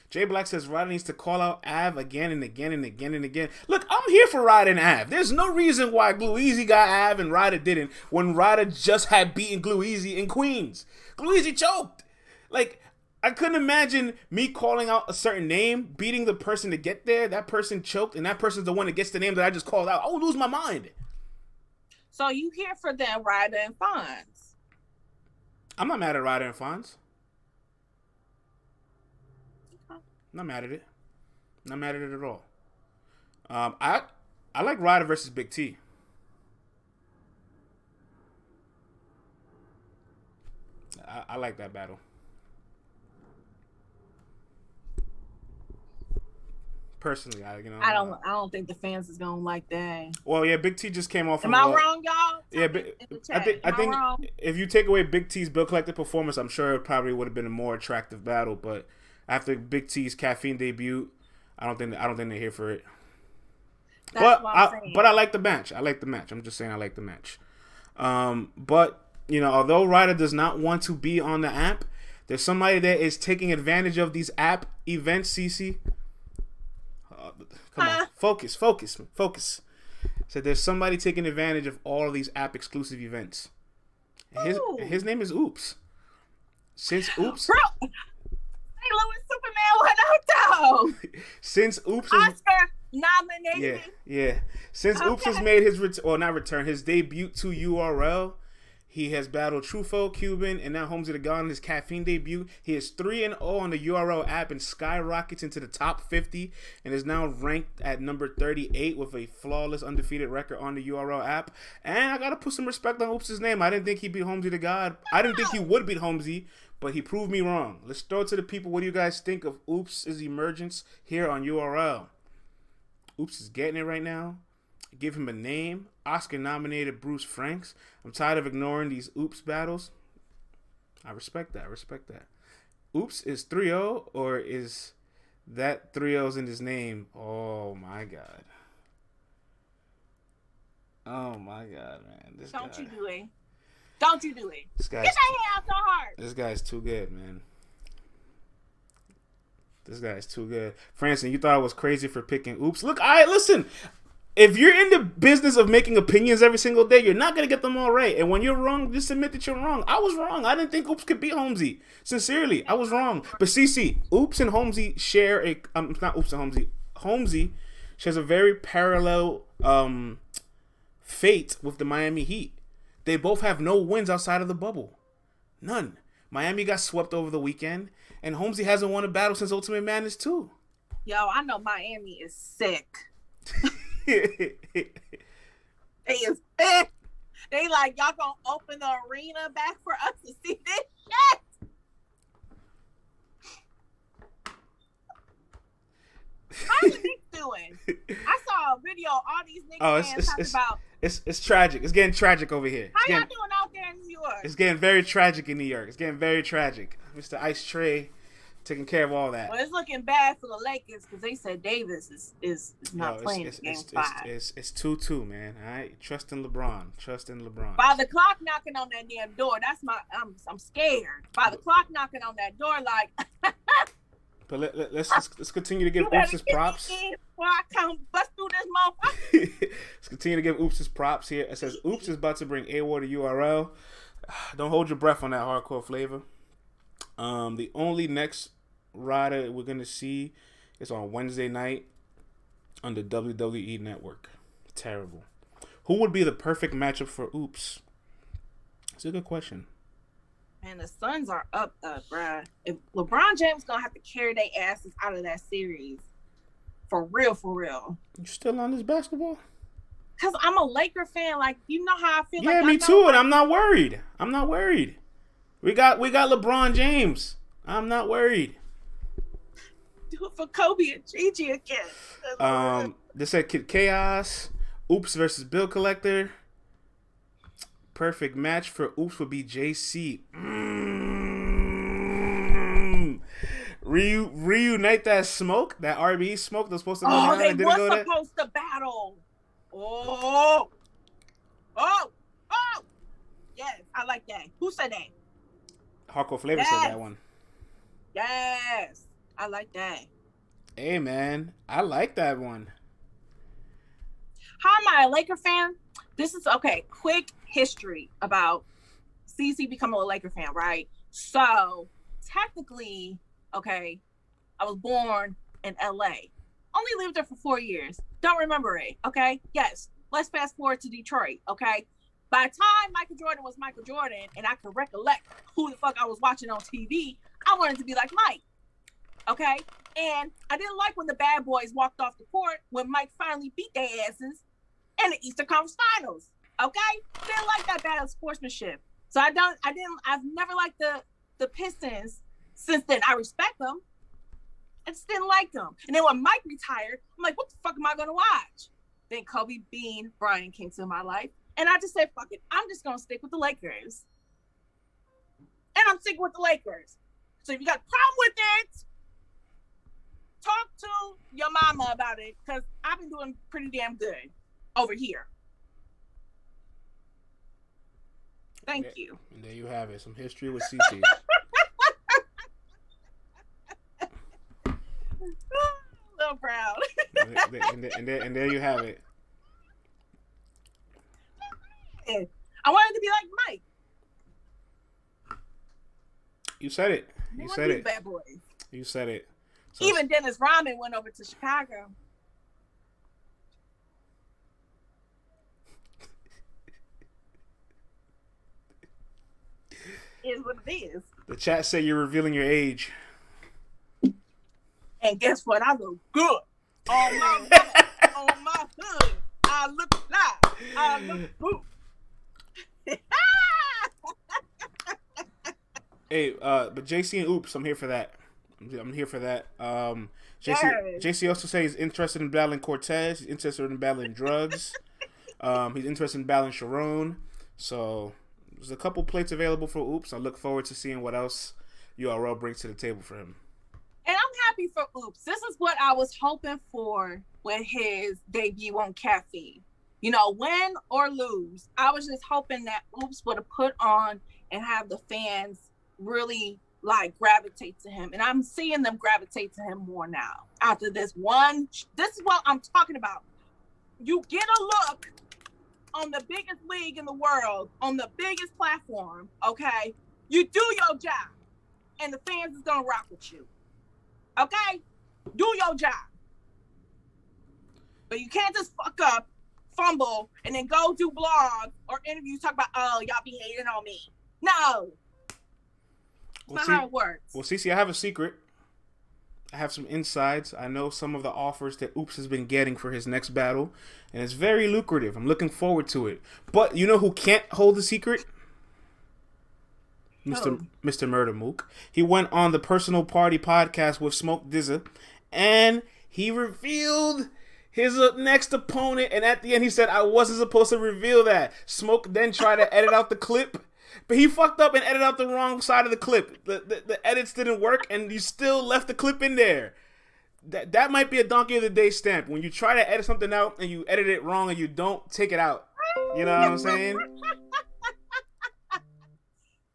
Jay Black says Ryda needs to call out Av again and again and again and again. Look, I'm here for Ryda and Av. There's no reason why Glue Easy got Av and Ryda didn't when Ryda just had beaten Glue Easy in Queens. Glue Easy choked. Like, I couldn't imagine me calling out a certain name, beating the person to get there. That person choked, and that person's the one that gets the name that I just called out. I would lose my mind. So you here for them, Ryda and Fonz? I'm not mad at Ryda and Fonz. Not mad at it. Not mad at it at all. I like Ryda versus Big T. I like that battle. Personally, I don't think the fans is gonna like that. Well, yeah, Big T just came off. Am I wrong, y'all? Yeah, I think if you take away Big T's Bill Collector performance, I'm sure it probably would have been a more attractive battle. But after Big T's Caffeine debut, I don't think they're here for it. But I like the match. I'm just saying I like the match. But although Ryda does not want to be on the app, there's somebody that is taking advantage of these app events. CC, come on, focus. So there's somebody taking advantage of all of these app exclusive events. His name is Ooops. Since Ooops. Bro. Louis Superman went out though. Since Ooops Oscar nominated. Yeah. Since Ooops has made his his debut to URL, he has battled Trufo, Cuban, and now Holmesy the God in his Caffeine debut. He is 3-0 on the URL app and skyrockets into the top 50 and is now ranked at number 38 with a flawless undefeated record on the URL app. And I gotta put some respect on Oops's name. I didn't think he'd beat Holmesy the God. I didn't think he would beat Holmesy, but he proved me wrong. Let's throw it to the people. What do you guys think of Oops's emergence here on URL? Ooops is getting it right now. Give him a name. Oscar-nominated Bruce Franks. I'm tired of ignoring these Ooops battles. I respect that. Ooops is 3-0, or is that 3-0s in his name? Oh, my God. Oh, my God, man. Don't you do it. Get that hand out your heart. This guy's too good, man. This guy's too good. Francine, you thought I was crazy for picking Ooops. Look, listen. If you're in the business of making opinions every single day, you're not going to get them all right. And when you're wrong, just admit that you're wrong. I was wrong. I didn't think Ooops could beat Holmesy. Sincerely, I was wrong. But CC, Ooops and Holmesy share not Ooops and Holmesy. Holmesy shares a very parallel fate with the Miami Heat. They both have no wins outside of the bubble. None. Miami got swept over the weekend, and Holmesy hasn't won a battle since Ultimate Madness 2. Yo, I know Miami is sick. They is sick. They like, y'all gonna open the arena back for us to see this shit? How's the Knicks doing? I saw a video. All these Knicks fans talking about. It's tragic. It's getting tragic over here. How y'all doing out there in New York? It's getting very tragic in New York. It's getting very tragic. Mr. Ice Tray taking care of all that. Well, it's looking bad for the Lakers because they said Davis is not playing game 5. It's 2-2, man. All right, trust in LeBron. By the clock knocking on that damn door, that's I'm scared. By the clock knocking on that door, like. But let's continue to give Ooops his props. Before I come bust through this motherfucker. Let's continue to give Ooops his props here. It says Ooops is about to bring AWAR to URL. Don't hold your breath on that hardcore flavor. The only next Ryda we're gonna see is on Wednesday night on the WWE Network. Terrible. Who would be the perfect matchup for Ooops? It's a good question. Man, the Suns are up, bruh. If LeBron James gonna have to carry their asses out of that series, for real. You still on this basketball? Cause I'm a Laker fan. Like, you know how I feel. Yeah, me too. And I'm not worried. We got LeBron James. I'm not worried. Do it for Kobe and Gigi again. They said Kid Chaos, Ooops versus Bill Collector. Perfect match for Ooops would be JC. Reunite that smoke, that RB smoke that was supposed to go down. They were supposed to battle. Oh. Yes, I like that. Who said that? Hardcore Flavor said that one. Yes, I like that. Hey, man, I like that one. How am I a Laker fan? This is, okay, quick history about CC becoming a Laker fan, right? So, technically, okay, I was born in LA. Only lived there for 4 years. Don't remember it, okay? Yes, let's fast forward to Detroit, okay? By the time Michael Jordan was Michael Jordan and I could recollect who the fuck I was watching on TV, I wanted to be like Mike, okay? And I didn't like when the bad boys walked off the court when Mike finally beat their asses in the Eastern Conference Finals. Okay? Didn't like that bad sportsmanship. So I've never liked the Pistons since then. I respect them. I just didn't like them. And then when Mike retired, I'm like, what the fuck am I gonna watch? Then Kobe Bean Bryant came to my life. And I just said, fuck it. I'm just gonna stick with the Lakers. And I'm sticking with the Lakers. So if you got a problem with it, talk to your mama about it, because I've been doing pretty damn good over here. Thank you. And there you have it. Some history with CC. A little proud. and there you have it. I wanted to be like Mike. You said it. You said it. Bad boys. You said it. So even Dennis Rodman went over to Chicago. Is what it is. The chat say you're revealing your age. And guess what? I look good. On my hood. I look live. I look good. Hey, but JC and Ooops, I'm here for that. JC also says he's interested in battling Cortez. He's interested in battling Drugs. He's interested in battling Sharon. So there's a couple plates available for Ooops. I look forward to seeing what else URL brings to the table for him. And I'm happy for Ooops. This is what I was hoping for with his debut on Caffeine. You know, win or lose, I was just hoping that Ooops would have put on and have the fans really like gravitate to him. And I'm seeing them gravitate to him more now. After this one, this is what I'm talking about. You get a look on the biggest league in the world, on the biggest platform, okay? You do your job, and the fans is gonna rock with you. Okay? Do your job. But you can't just fuck up, fumble, and then go do blogs or interviews talk about, oh, y'all be hating on me. No. That's not how it works. Well, Cece, I have a secret. I have some insides. I know some of the offers that Ooops has been getting for his next battle, and it's very lucrative. I'm looking forward to it. But you know who can't hold the secret? Mr. Murda Mook. He went on the Personal Party podcast with Smoke Dizza, and he revealed his next opponent, and at the end he said, I wasn't supposed to reveal that. Smoke then tried to edit out the clip, But he fucked up and edited out the wrong side of the clip. The edits didn't work, and you still left the clip in there. That might be a Donkey of the Day stamp. When you try to edit something out and you edit it wrong and you don't take it out. You know what I'm saying?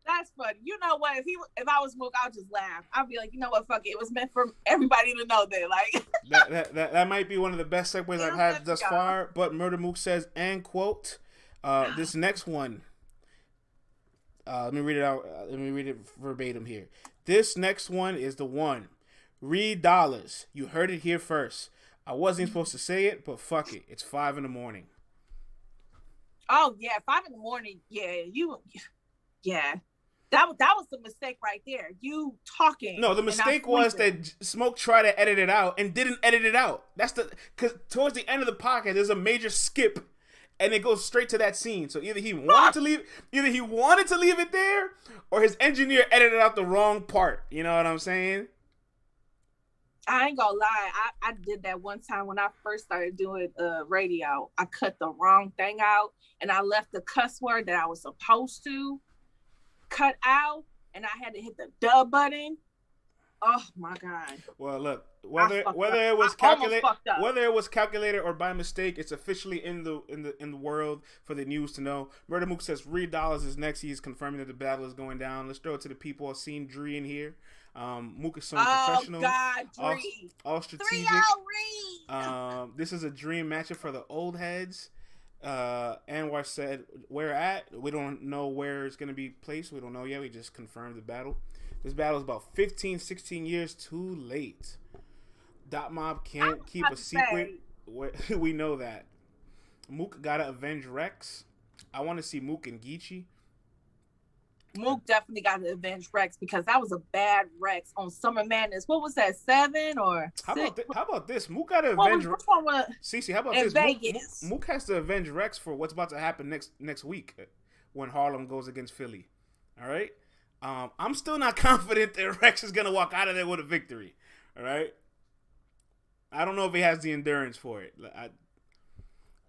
That's funny. You know what? If I was Mook, I'll just laugh. I'll be like, you know what? Fuck it. It was meant for everybody to know that. Like that might be one of the best segues I've had thus far. But Murda Mook says, and quote, this next one. Let me read it out. Let me read it verbatim here. This next one is the one. Reed Dollaz. You heard it here first. I wasn't supposed to say it, but fuck it. It's 5 a.m. Oh yeah, 5 a.m. Yeah. That was the mistake right there. You talking. No, the mistake was that Smoke tried to edit it out and didn't edit it out. Because towards the end of the podcast, there's a major skip, and it goes straight to that scene. So either he wanted to leave it there, or his engineer edited out the wrong part. You know what I'm saying? I ain't gonna lie. I did that one time when I first started doing radio. I cut the wrong thing out, and I left the cuss word that I was supposed to cut out, and I had to hit the dub button. Oh my god! Well, look, whether it was calculated or by mistake, it's officially in the world for the news to know. Murda Mook says Reed Dollaz is next. He's confirming that the battle is going down. Let's throw it to the people. I've seen Dree in here. Mook is so professional. God, Dree. All strategic. This is a dream matchup for the old heads. Anwar said, where at? We don't know where it's going to be placed. We don't know yet. We just confirmed the battle. This battle is about 15, 16 years too late. Dot Mob can't keep a secret. We know that. Mook got to avenge Rex. I want to see Mook and Geechee. Mook definitely got to avenge Rex because that was a bad Rex on Summer Madness. What was that, 7 or 6? How about this? Mook got to avenge Rex. Cece, how about this? Vegas. Mook has to avenge Rex for what's about to happen next week when Harlem goes against Philly. All right? I'm still not confident that Rex is going to walk out of there with a victory. All right? I don't know if he has the endurance for it.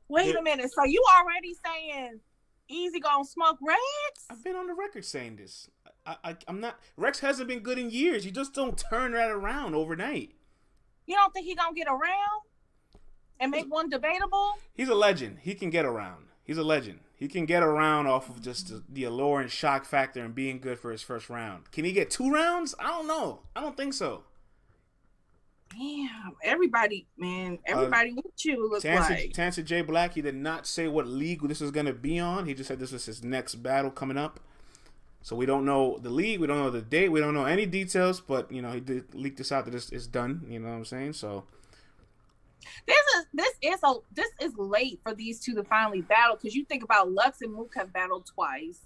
Wait a minute. So you already saying Easy gonna smoke Rex? I've been on the record saying this. I'm not. Rex hasn't been good in years. You just don't turn that around overnight. You don't think he gonna get around and make one debatable? He's a legend. He can get around. He's a legend. He can get around off of just the allure and shock factor and being good for his first round. Can he get 2 rounds? I don't know. I don't think so. Damn, everybody with you looks like. Tancer J. Black, he did not say what league this is going to be on. He just said this was his next battle coming up. So we don't know the league, we don't know the date, we don't know any details, but, he did leak this out that it's done, you know what I'm saying? So this is late for these two to finally battle, because you think about Lux and Mook have battled twice.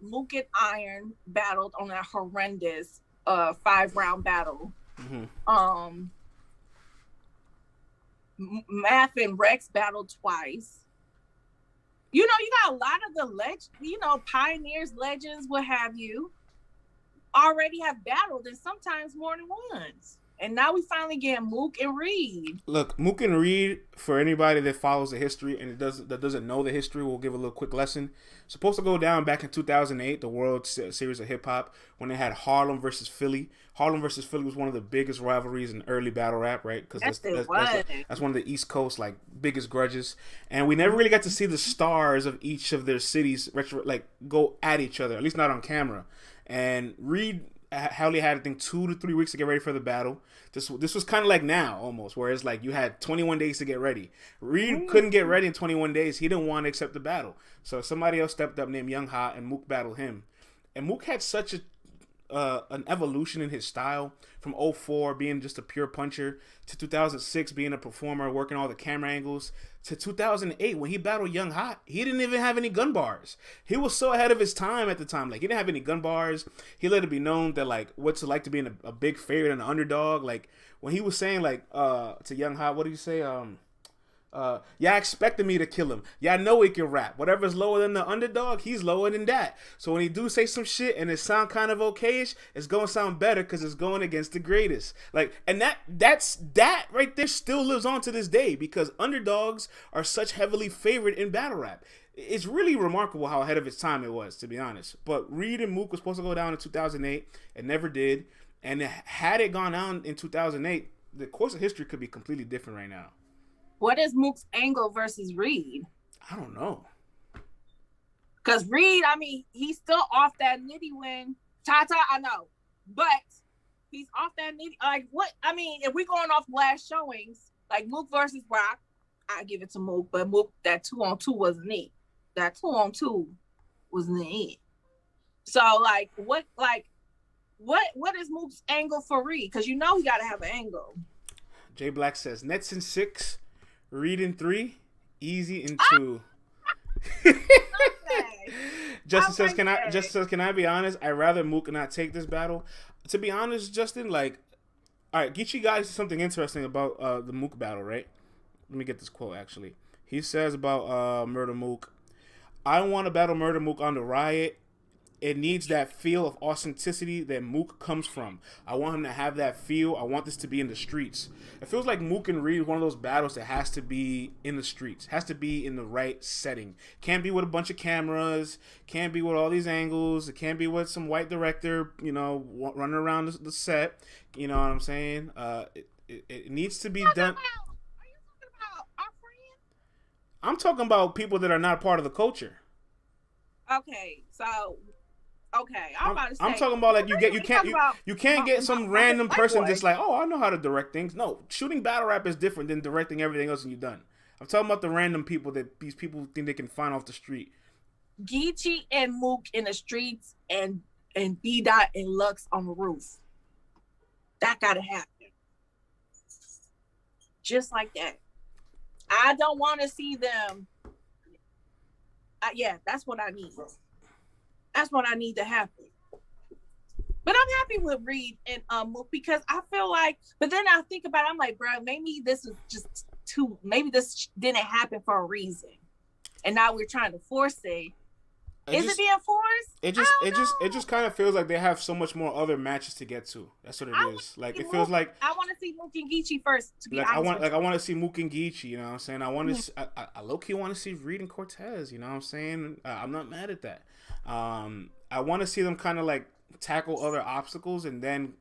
Mook and Iron battled on that horrendous 5-round battle. Mm-hmm. Math and Rex battled twice. You got a lot of the pioneers, legends, what have you, already have battled, and sometimes more than once. And now we finally get Mook and Reed. Look, Mook and Reed, for anybody that follows the history and that doesn't know the history, we'll give a little quick lesson. Supposed to go down back in 2008, the World Series of Hip Hop, when they had Harlem versus Philly. Harlem versus Philly was one of the biggest rivalries in early battle rap, right? Because that's one of the East Coast biggest grudges. And we never really got to see the stars of each of their cities go at each other, at least not on camera. And Reed Howley had, I think, 2 to 3 weeks to get ready for the battle. This was kind of like now, almost, where it's like you had 21 days to get ready. Reed couldn't get ready in 21 days. He didn't want to accept the battle. So somebody else stepped up named Young Ha, and Mook battled him. And Mook had such an evolution in his style from 2004 being just a pure puncher to 2006 being a performer, working all the camera angles, to 2008 when he battled Young Hot. He didn't even have any gun bars. He was so ahead of his time at the time. He didn't have any gun bars. He let it be known that what's it like to be in a big favorite and an underdog. When he was saying to Young Hot, what did he say? Y'all expecting me to kill him. Y'all know he can rap. Whatever's lower than the underdog, he's lower than that. So when he do say some shit and it sound kind of okayish, it's gonna sound better because it's going against the greatest. Like, and that right there still lives on to this day because underdogs are such heavily favored in battle rap. It's really remarkable how ahead of its time it was, to be honest. But Reed and Mook was supposed to go down in 2008. It never did. And had it gone down in 2008, the course of history could be completely different right now. What is Mook's angle versus Reed? I don't know. Because Reed, I mean, he's still off that nitty win. Ta-ta, I know. But he's off that nitty. Like, what? I mean, if we're going off last showings, like Mook versus Rock, I give it to Mook. But Mook, that 2-on-2 wasn't it. That 2-on-2 wasn't it. So, like, what is Mook's angle for Reed? Because you know he got to have an angle. Jay Black says, Nets in 6. Reed in 3, Easy in 2. Justin says, "Can I be honest? I'd rather Mook not take this battle." To be honest, Justin, like, all right, get you guys something interesting about the Mook battle, right? Let me get this quote. Actually, he says about Murda Mook, "I want to battle Murda Mook on the Riot. It needs that feel of authenticity that Mook comes from. I want him to have that feel. I want this to be in the streets." It feels like Mook and Reed is one of those battles that has to be in the streets. Has to be in the right setting. Can't be with a bunch of cameras. Can't be with all these angles. It can't be with some white director, running around the set. You know what I'm saying? It needs to be done. Are you talking about our friend? I'm talking about people that are not part of the culture. Okay, so... Okay, I'm about to say. I'm talking about like you can't get some random person just like, oh, I know how to direct things. No, shooting battle rap is different than directing everything else you've done. I'm talking about the random people that these people think they can find off the street. Geechee and Mook in the streets and B-Dot and Lux on the roof. That gotta happen. Just like that. I don't want to see them. Yeah, that's what I need. That's what I need to happen. But I'm happy with Reed and Mook because I feel like, but then I think about it, I'm like, bro, maybe this is just maybe this didn't happen for a reason. And now we're trying to force it. Is it being forced? It just kind of feels like they have so much more other matches to get to. That's what it is. Like it feels like I want to see Mook and Geechee first. To be like honest I want to see Mook and Geechee. You know what I'm saying? I want to. I low key want to see Reed and Cortez. You know what I'm saying? I'm not mad at that. I want to see them kind of like tackle other obstacles and then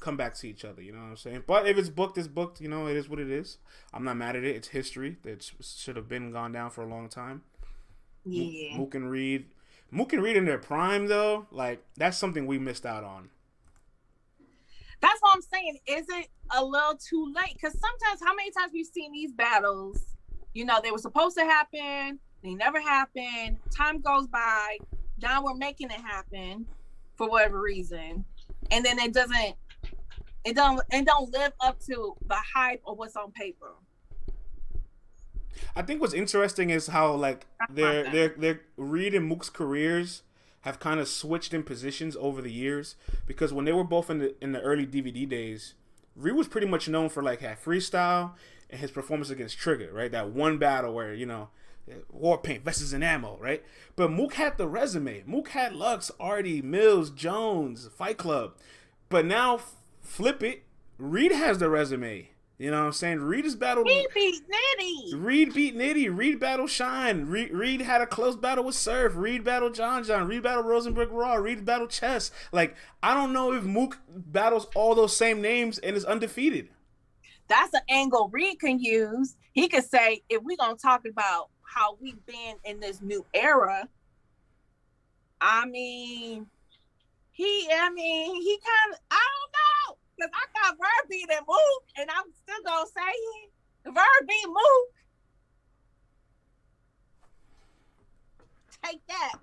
come back to each other. You know what I'm saying? But if it's booked, it's booked. You know, it is what it is. I'm not mad at it. It's history. It should have been gone down for a long time. Yeah. Mook and Reed in their prime though, like that's something we missed out on. That's what I'm saying. Is it a little too late? Because sometimes, how many times we've seen these battles? You know, they were supposed to happen. They never happen. Time goes by. Now we're making it happen for whatever reason, and then it don't live up to the hype of what's on paper. I think what's interesting is how like their Reed and Mook's careers have kind of switched in positions over the years, because when they were both in the early DVD days, Reed was pretty much known for like that freestyle and his performance against Trigger, right? That one battle where, war paint, vests and ammo, right? But Mook had the resume. Mook had Lux, Artie, Mills, Jones, Fight Club. But now, flip it, Reed has the resume. You know what I'm saying? Reed is battled. Reed beat Nitty. Reed battled Shine. Reed had a close battle with Surf. Reed battled John. Reed battled Rosenberg Raw. Reed battled Chess. Like, I don't know if Mook battles all those same names and is undefeated. That's an angle Reed can use. He could say, if we're going to talk about how we've been in this new era, he kind of, I don't know. Because I got Verb beat and Mook, and I'm still going to say it. The Verb beat Mook. Take that,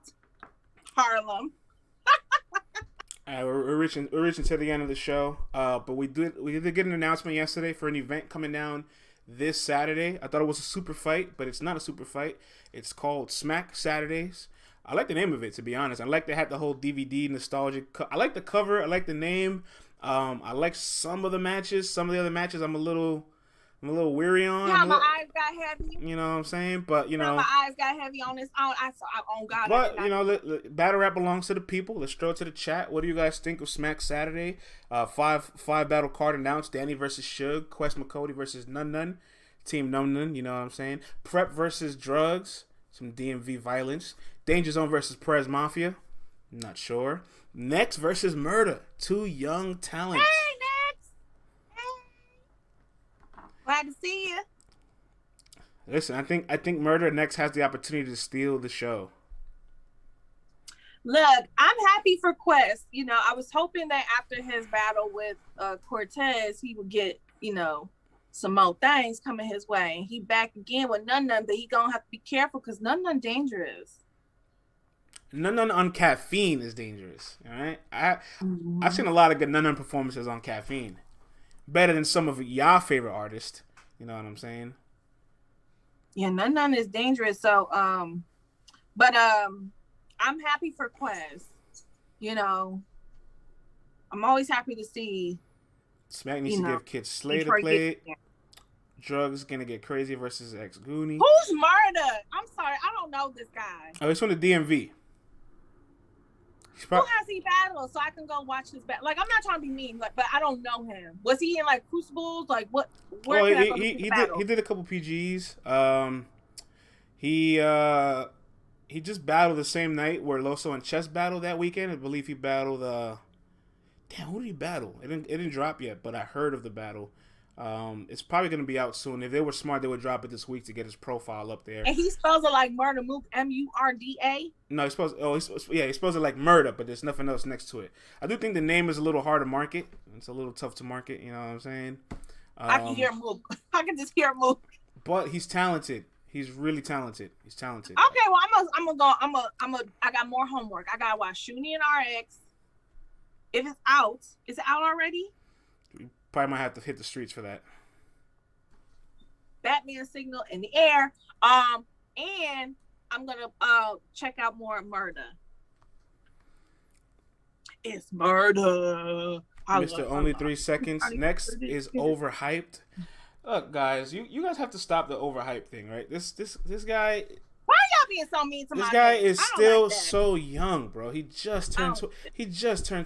Harlem. We're reaching to the end of the show. But we did get an announcement yesterday for an event coming down this Saturday. I thought it was a super fight, but it's not a super fight. It's called Smack Saturdays. I like the name of it, to be honest. I like they had the whole DVD nostalgic. I like the cover. I like the name. I like some of the matches. Some of the other matches I'm a little I'm a little weary on. Yeah, my eyes got heavy. You know what I'm saying? But, you know. My eyes got heavy on this. I saw, oh, God. But, you know, battle rap belongs to the people. Let's throw it to the chat. What do you guys think of Smack Saturday? Five battle card announced. Danny versus Suge. Quest McCody versus Nun Nun. Team Num Nun, you know what I'm saying? Prep versus Drugs. Some DMV violence. Danger Zone versus Perez Mafia. Not sure. Next versus Murda. Two young talents. Hey, Next. Hey. Glad to see you. Listen, I think Murda next has the opportunity to steal the show. Look, I'm happy for Quest. You know, I was hoping that after his battle with Cortez, he would get, you know, some more things coming his way. He back again with Nun Nun, but he gonna have to be careful because Nun Nun dangerous. Nun Nun on caffeine is dangerous. All right, I've seen a lot of good Nun Nun performances on caffeine, better than some of y'all favorite artists. You know what I'm saying? Yeah, Nun Nun is dangerous. So, but I'm happy for Quest. You know, I'm always happy to see. Smack needs to give kids Slay to play. Drugs gonna get crazy versus Ex Goonie. Who's Murda? I'm sorry, I don't know this guy. Oh, he's from the DMV. Who has he battled? So I can go watch his battle. Like, I'm not trying to be mean, like, but I don't know him. Was he in like Crucibles? Like, what? Where can I go he did a couple PGs. He just battled the same night where Loso and Chess battled that weekend. I believe he battled. Damn, who did he battle? It didn't drop yet, but I heard of the battle. It's probably going to be out soon. If they were smart, they would drop it this week to get his profile up there. And he spells it like Murda Mook, Murda. No, he spells it like Murda, but there's nothing else next to it. I do think the name is a little hard to market. It's a little tough to market. You know what I'm saying? I can hear Mook. I can just hear Mook. But he's talented. He's really talented. He's talented. Okay, well, I got more homework. I gotta watch Shooney and RX. If it's out, is it out already? We probably might have to hit the streets for that. Batman Signal in the air. And I'm gonna check out more Murda. It's Murda. Mr. Only 3 seconds. Next is overhyped. Look, guys, you guys have to stop the overhyped thing, right? This guy. Why are y'all being so mean to my This guy is still so young, bro. He just turned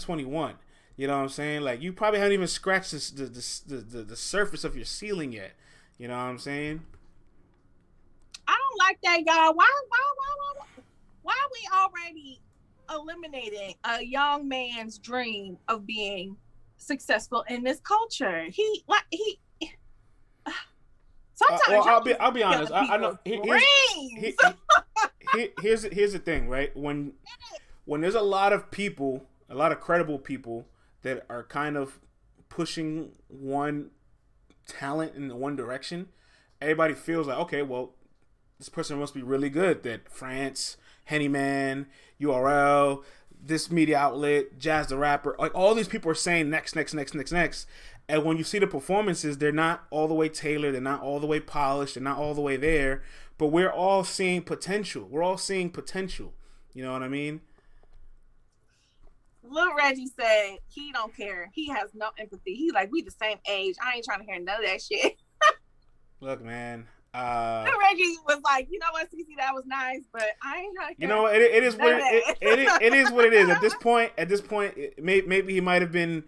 21. You know what I'm saying? Like, you probably haven't even scratched the surface of your ceiling yet. You know what I'm saying? I don't like that, y'all. Why are we already eliminating a young man's dream of being successful in this culture? Sometimes I'll be honest. I know. Here's the thing, right? When there's a lot of people, a lot of credible people that are kind of pushing one talent in one direction, everybody feels like, okay, well, this person must be really good. That France, Hennyman, URL, this media outlet, Jazz the Rapper, like all these people are saying next. And when you see the performances, they're not all the way tailored, they're not all the way polished, they're not all the way there, but we're all seeing potential. You know what I mean? Lil Reggie said he don't care. He has no empathy. He like, we the same age. I ain't trying to hear none of that shit. Look, man. Lil Reggie was like, you know what, CC, that was nice, but I ain't trying to care. You know, it is what it is. What it is. At this point, maybe he might have been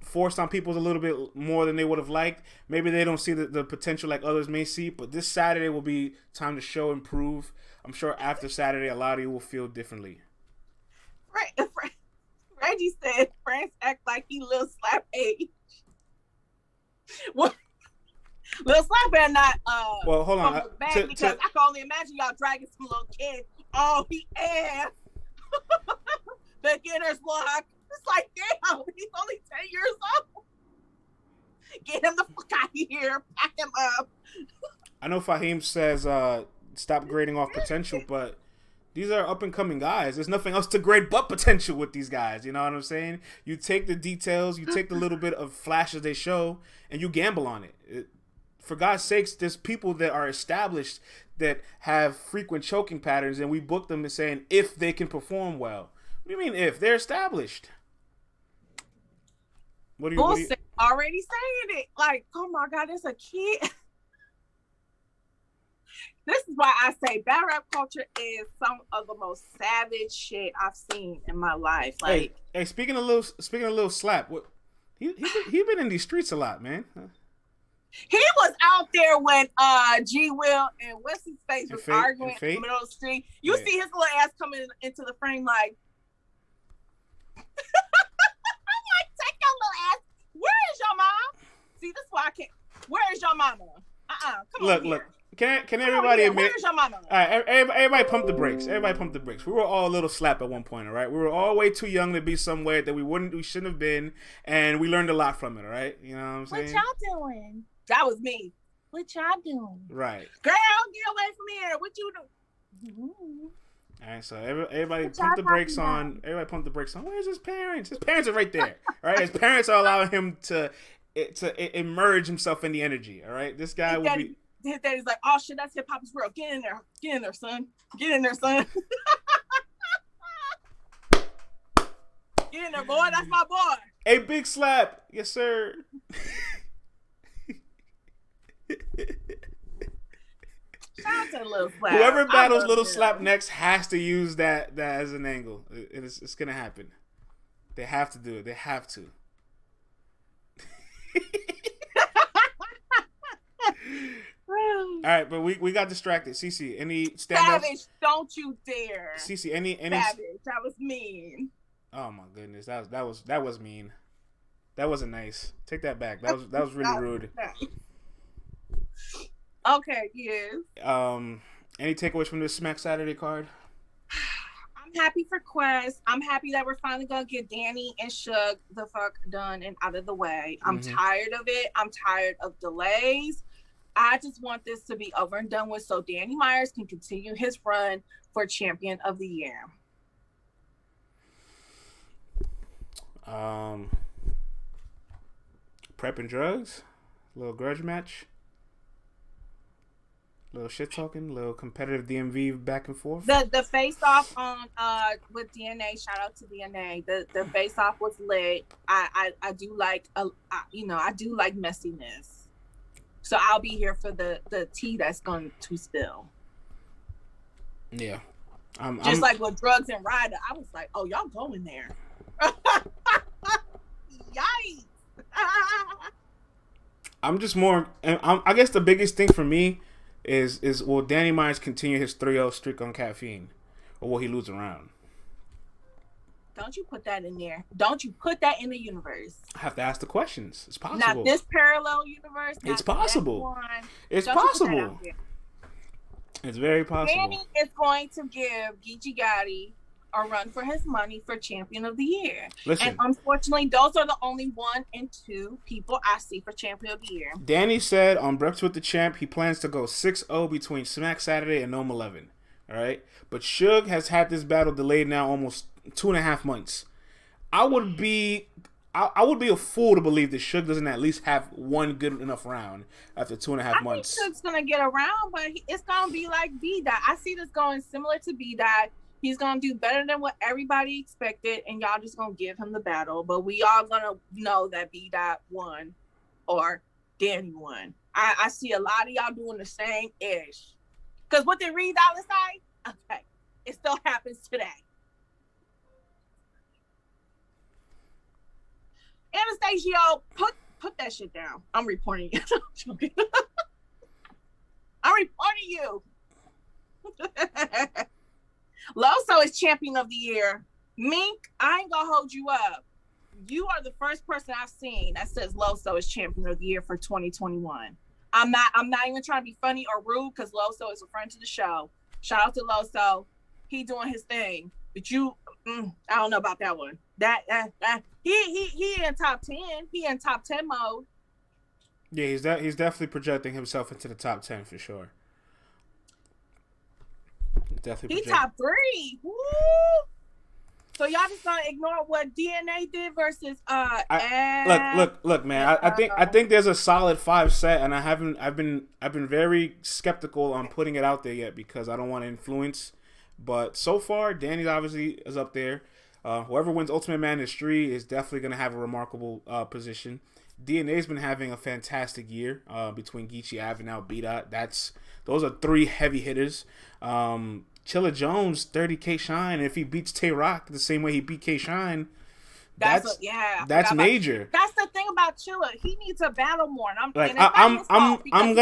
forced on people a little bit more than they would have liked. Maybe they don't see the potential like others may see, but this Saturday will be time to show and prove. I'm sure after Saturday, a lot of you will feel differently. Reggie said France act like he Lil Slap age. Well, Lil Slap better not well, hold on. Because I can only imagine y'all dragging some little kid. Oh, he ass. Beginner's luck. It's like, damn, he's only 10 years old. Get him the fuck out of here. Pack him up. I know Fahim says stop grading off potential, but these are up-and-coming guys. There's nothing else to grade but potential with these guys. You know what I'm saying? You take the details, you take the little bit of flashes they show, and you gamble on it. For God's sakes, there's people that are established that have frequent choking patterns, and we book them as saying if they can perform well. What do you mean if? They're established. Bullshit, already saying it. Like, oh my God, there's a kid. This is why I say battle rap culture is some of the most savage shit I've seen in my life. Like, hey, speaking of little slap, what he been in these streets a lot, man. He was out there when G Will and what's his face was arguing in the middle of the street. You see his little ass coming into the frame like, I'm like, take your little ass. Where is your mom? See, this is why I can't. Where is your mama? Come on. Look. Can everybody admit? Where's your mama? All right, everybody pump the brakes. We were all a little slap at one point, all right? We were all way too young to be somewhere that we shouldn't have been, and we learned a lot from it, all right? You know what I'm saying? What y'all doing? That was me. What y'all doing? Right. Girl, get away from here. What you doing? All right, so everybody pump the brakes on. Everybody pump the brakes on. Where's his parents? His parents are right there, all right? His parents are allowing him to immerse himself in the energy, all right? This guy will be... His daddy's like, oh shit, that's hip hop's world. Get in there, son. Get in there, boy. That's my boy. A big slap, yes sir. Shout out to Little Slap. Whoever battles Little Slap next has to use that as an angle. It's gonna happen. They have to do it. They have to. All right, but we got distracted. Cece, any stand-ups? Savage, don't you dare. Cece, any Savage, that was mean. Oh my goodness, that was mean. That wasn't nice. Take that back. That was really rude. Okay, yes. Any takeaways from this Smack Saturday card? I'm happy for Quest. I'm happy that we're finally gonna get Danny and Suge the fuck done and out of the way. I'm tired of it. I'm tired of delays. I just want this to be over and done with so Danny Myers can continue his run for Champion of the Year. Prep and drugs, a little grudge match, a little shit talking, a little competitive DMV back and forth. The face off on with DNA. Shout out to DNA. The face off was lit. I do like I do like messiness. So I'll be here for the tea that's going to spill. Yeah. Just like with drugs and Ryda, I was like, oh, y'all going there. Yikes. I'm just more, I guess the biggest thing for me is will Danny Myers continue his 3-0 streak on caffeine? Or will he lose a round? Don't you put that in there. Don't you put that in the universe. I have to ask the questions. It's possible. Not this parallel universe. It's possible. It's possible. It's very possible. Danny is going to give Geechee Gotti a run for his money for Champion of the Year. Listen, and unfortunately, those are the only 1 and 2 people I see for Champion of the Year. Danny said on Breakfast with the Champ he plans to go 6-0 between Smack Saturday and Gnome 11. All right? But Suge has had this battle delayed now almost 2.5 months. I would be a fool to believe that Suge doesn't at least have one good enough round after 2.5 months. I think Suge's gonna get around, but it's gonna be like B-Dot. I see this going similar to B-Dot. He's gonna do better than what everybody expected, and y'all just gonna give him the battle. But we all gonna know that B-Dot won or Danny won. I see a lot of y'all doing the same ish. Because what did Reed Dollaz say? Okay, it still happens today. Anastasio, put that shit down. I'm reporting you. I'm reporting you. Loso is Champion of the Year. Mink, I ain't gonna hold you up. You are the first person I've seen that says Loso is Champion of the Year for 2021. I'm not even trying to be funny or rude because Loso is a friend to the show. Shout out to Loso. He doing his thing. But you, I don't know about that one. He in top 10. He in top 10 mode. Yeah, he's definitely projecting himself into the top 10 for sure. Definitely. He top 3. Woo! So y'all just gonna ignore what DNA did versus look, man. I think there's a solid 5 set, and I've been very skeptical on putting it out there yet because I don't want to influence. But so far, Danny obviously is up there. Whoever wins Ultimate Madness 3 is definitely going to have a remarkable position. DNA's been having a fantastic year between Geechee, Av, and now B-Dot. Those are 3 heavy hitters. Chilla Jones, 30 K-Shine, and if he beats Tay-Rock the same way he beat K-Shine, that's major. That's the thing about Chilla. He needs to battle more. And I'm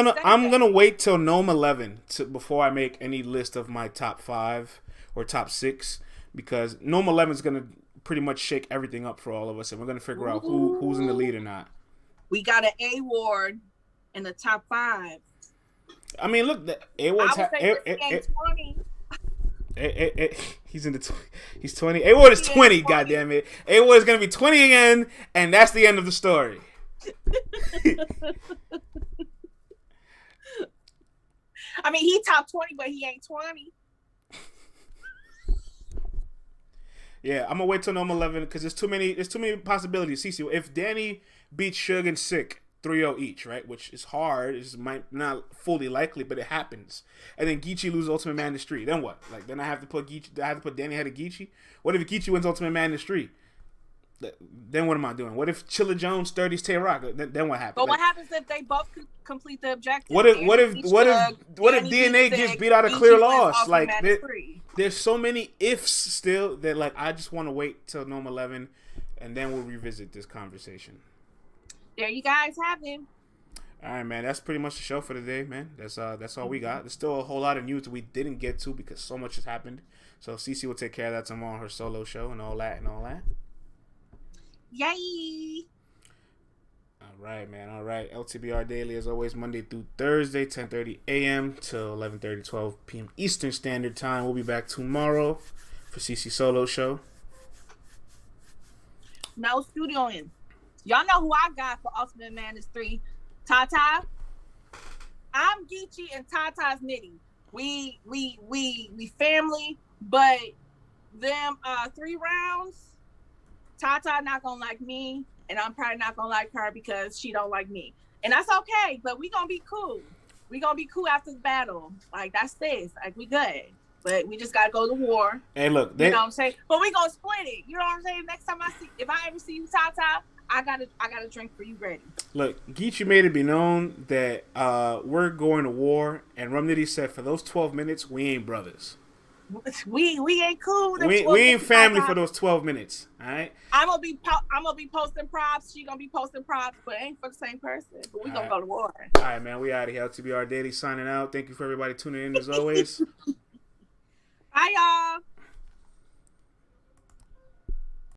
gonna wait till Gnome 11 before I make any list of my top 5 or top 6, because Gnome 11 is gonna pretty much shake everything up for all of us, and we're gonna figure out who's in the lead or not. We got an A-Ward in the top 5. I mean, look, the A-Ward's 20. He's in the he's 20. A-Ward is 20, goddammit. A-Ward is gonna be 20 again, and that's the end of the story. I mean, he top 20, but he ain't 20. Yeah, I'm gonna wait till Gnome 11 because there's too many possibilities. Cece, if Danny beats Suge and Sick 3-0 each, right? Which is hard. It might not fully likely, but it happens. And then Geechee loses Ultimate Madness 3. Then what? Like, then I have to put Danny ahead of Geechee? What if Geechee wins Ultimate Madness 3? Then what am I doing? What if Chilla Jones 30s Tay-Rock? Then what happens? But what happens if they both complete the objective? What if DNA gets beat out of clear loss? Like, there's so many ifs still that, like, I just want to wait till Gnome 11, and then we'll revisit this conversation. There you guys have him. All right, man. That's pretty much the show for today, man. That's all we got. There's still a whole lot of news that we didn't get to because so much has happened. So Cece will take care of that tomorrow on her solo show and all that. Yay! All right, man. All right. LTBR Daily, as always, Monday through Thursday, 10:30 a.m. till 11:30, 12 p.m. Eastern Standard Time. We'll be back tomorrow for Cece solo show. No studio in. Y'all know who I got for Ultimate Madness 3. Tata. I'm Geechee and Tata's Nitty. We family, but them 3 rounds, Tata not gonna like me, and I'm probably not gonna like her because she don't like me. And that's okay, but we gonna be cool. We gonna be cool after the battle. Like, that's this. Like, we good. But we just gotta go to war. Hey, look. You know what I'm saying? But we gonna split it. You know what I'm saying? Next time if I ever see you, Tata, I got a drink for you ready. Look, Geechee made it be known that we're going to war, and Rum Nitty said for those 12 minutes, we ain't brothers. We ain't cool. We ain't family for those 12 minutes. All right. I'm gonna be posting props. She gonna be posting props, but it ain't for the same person. But we gonna go to war. All right, man. We out of here. LTBR Daily signing out. Thank you for everybody tuning in as always. Bye, y'all.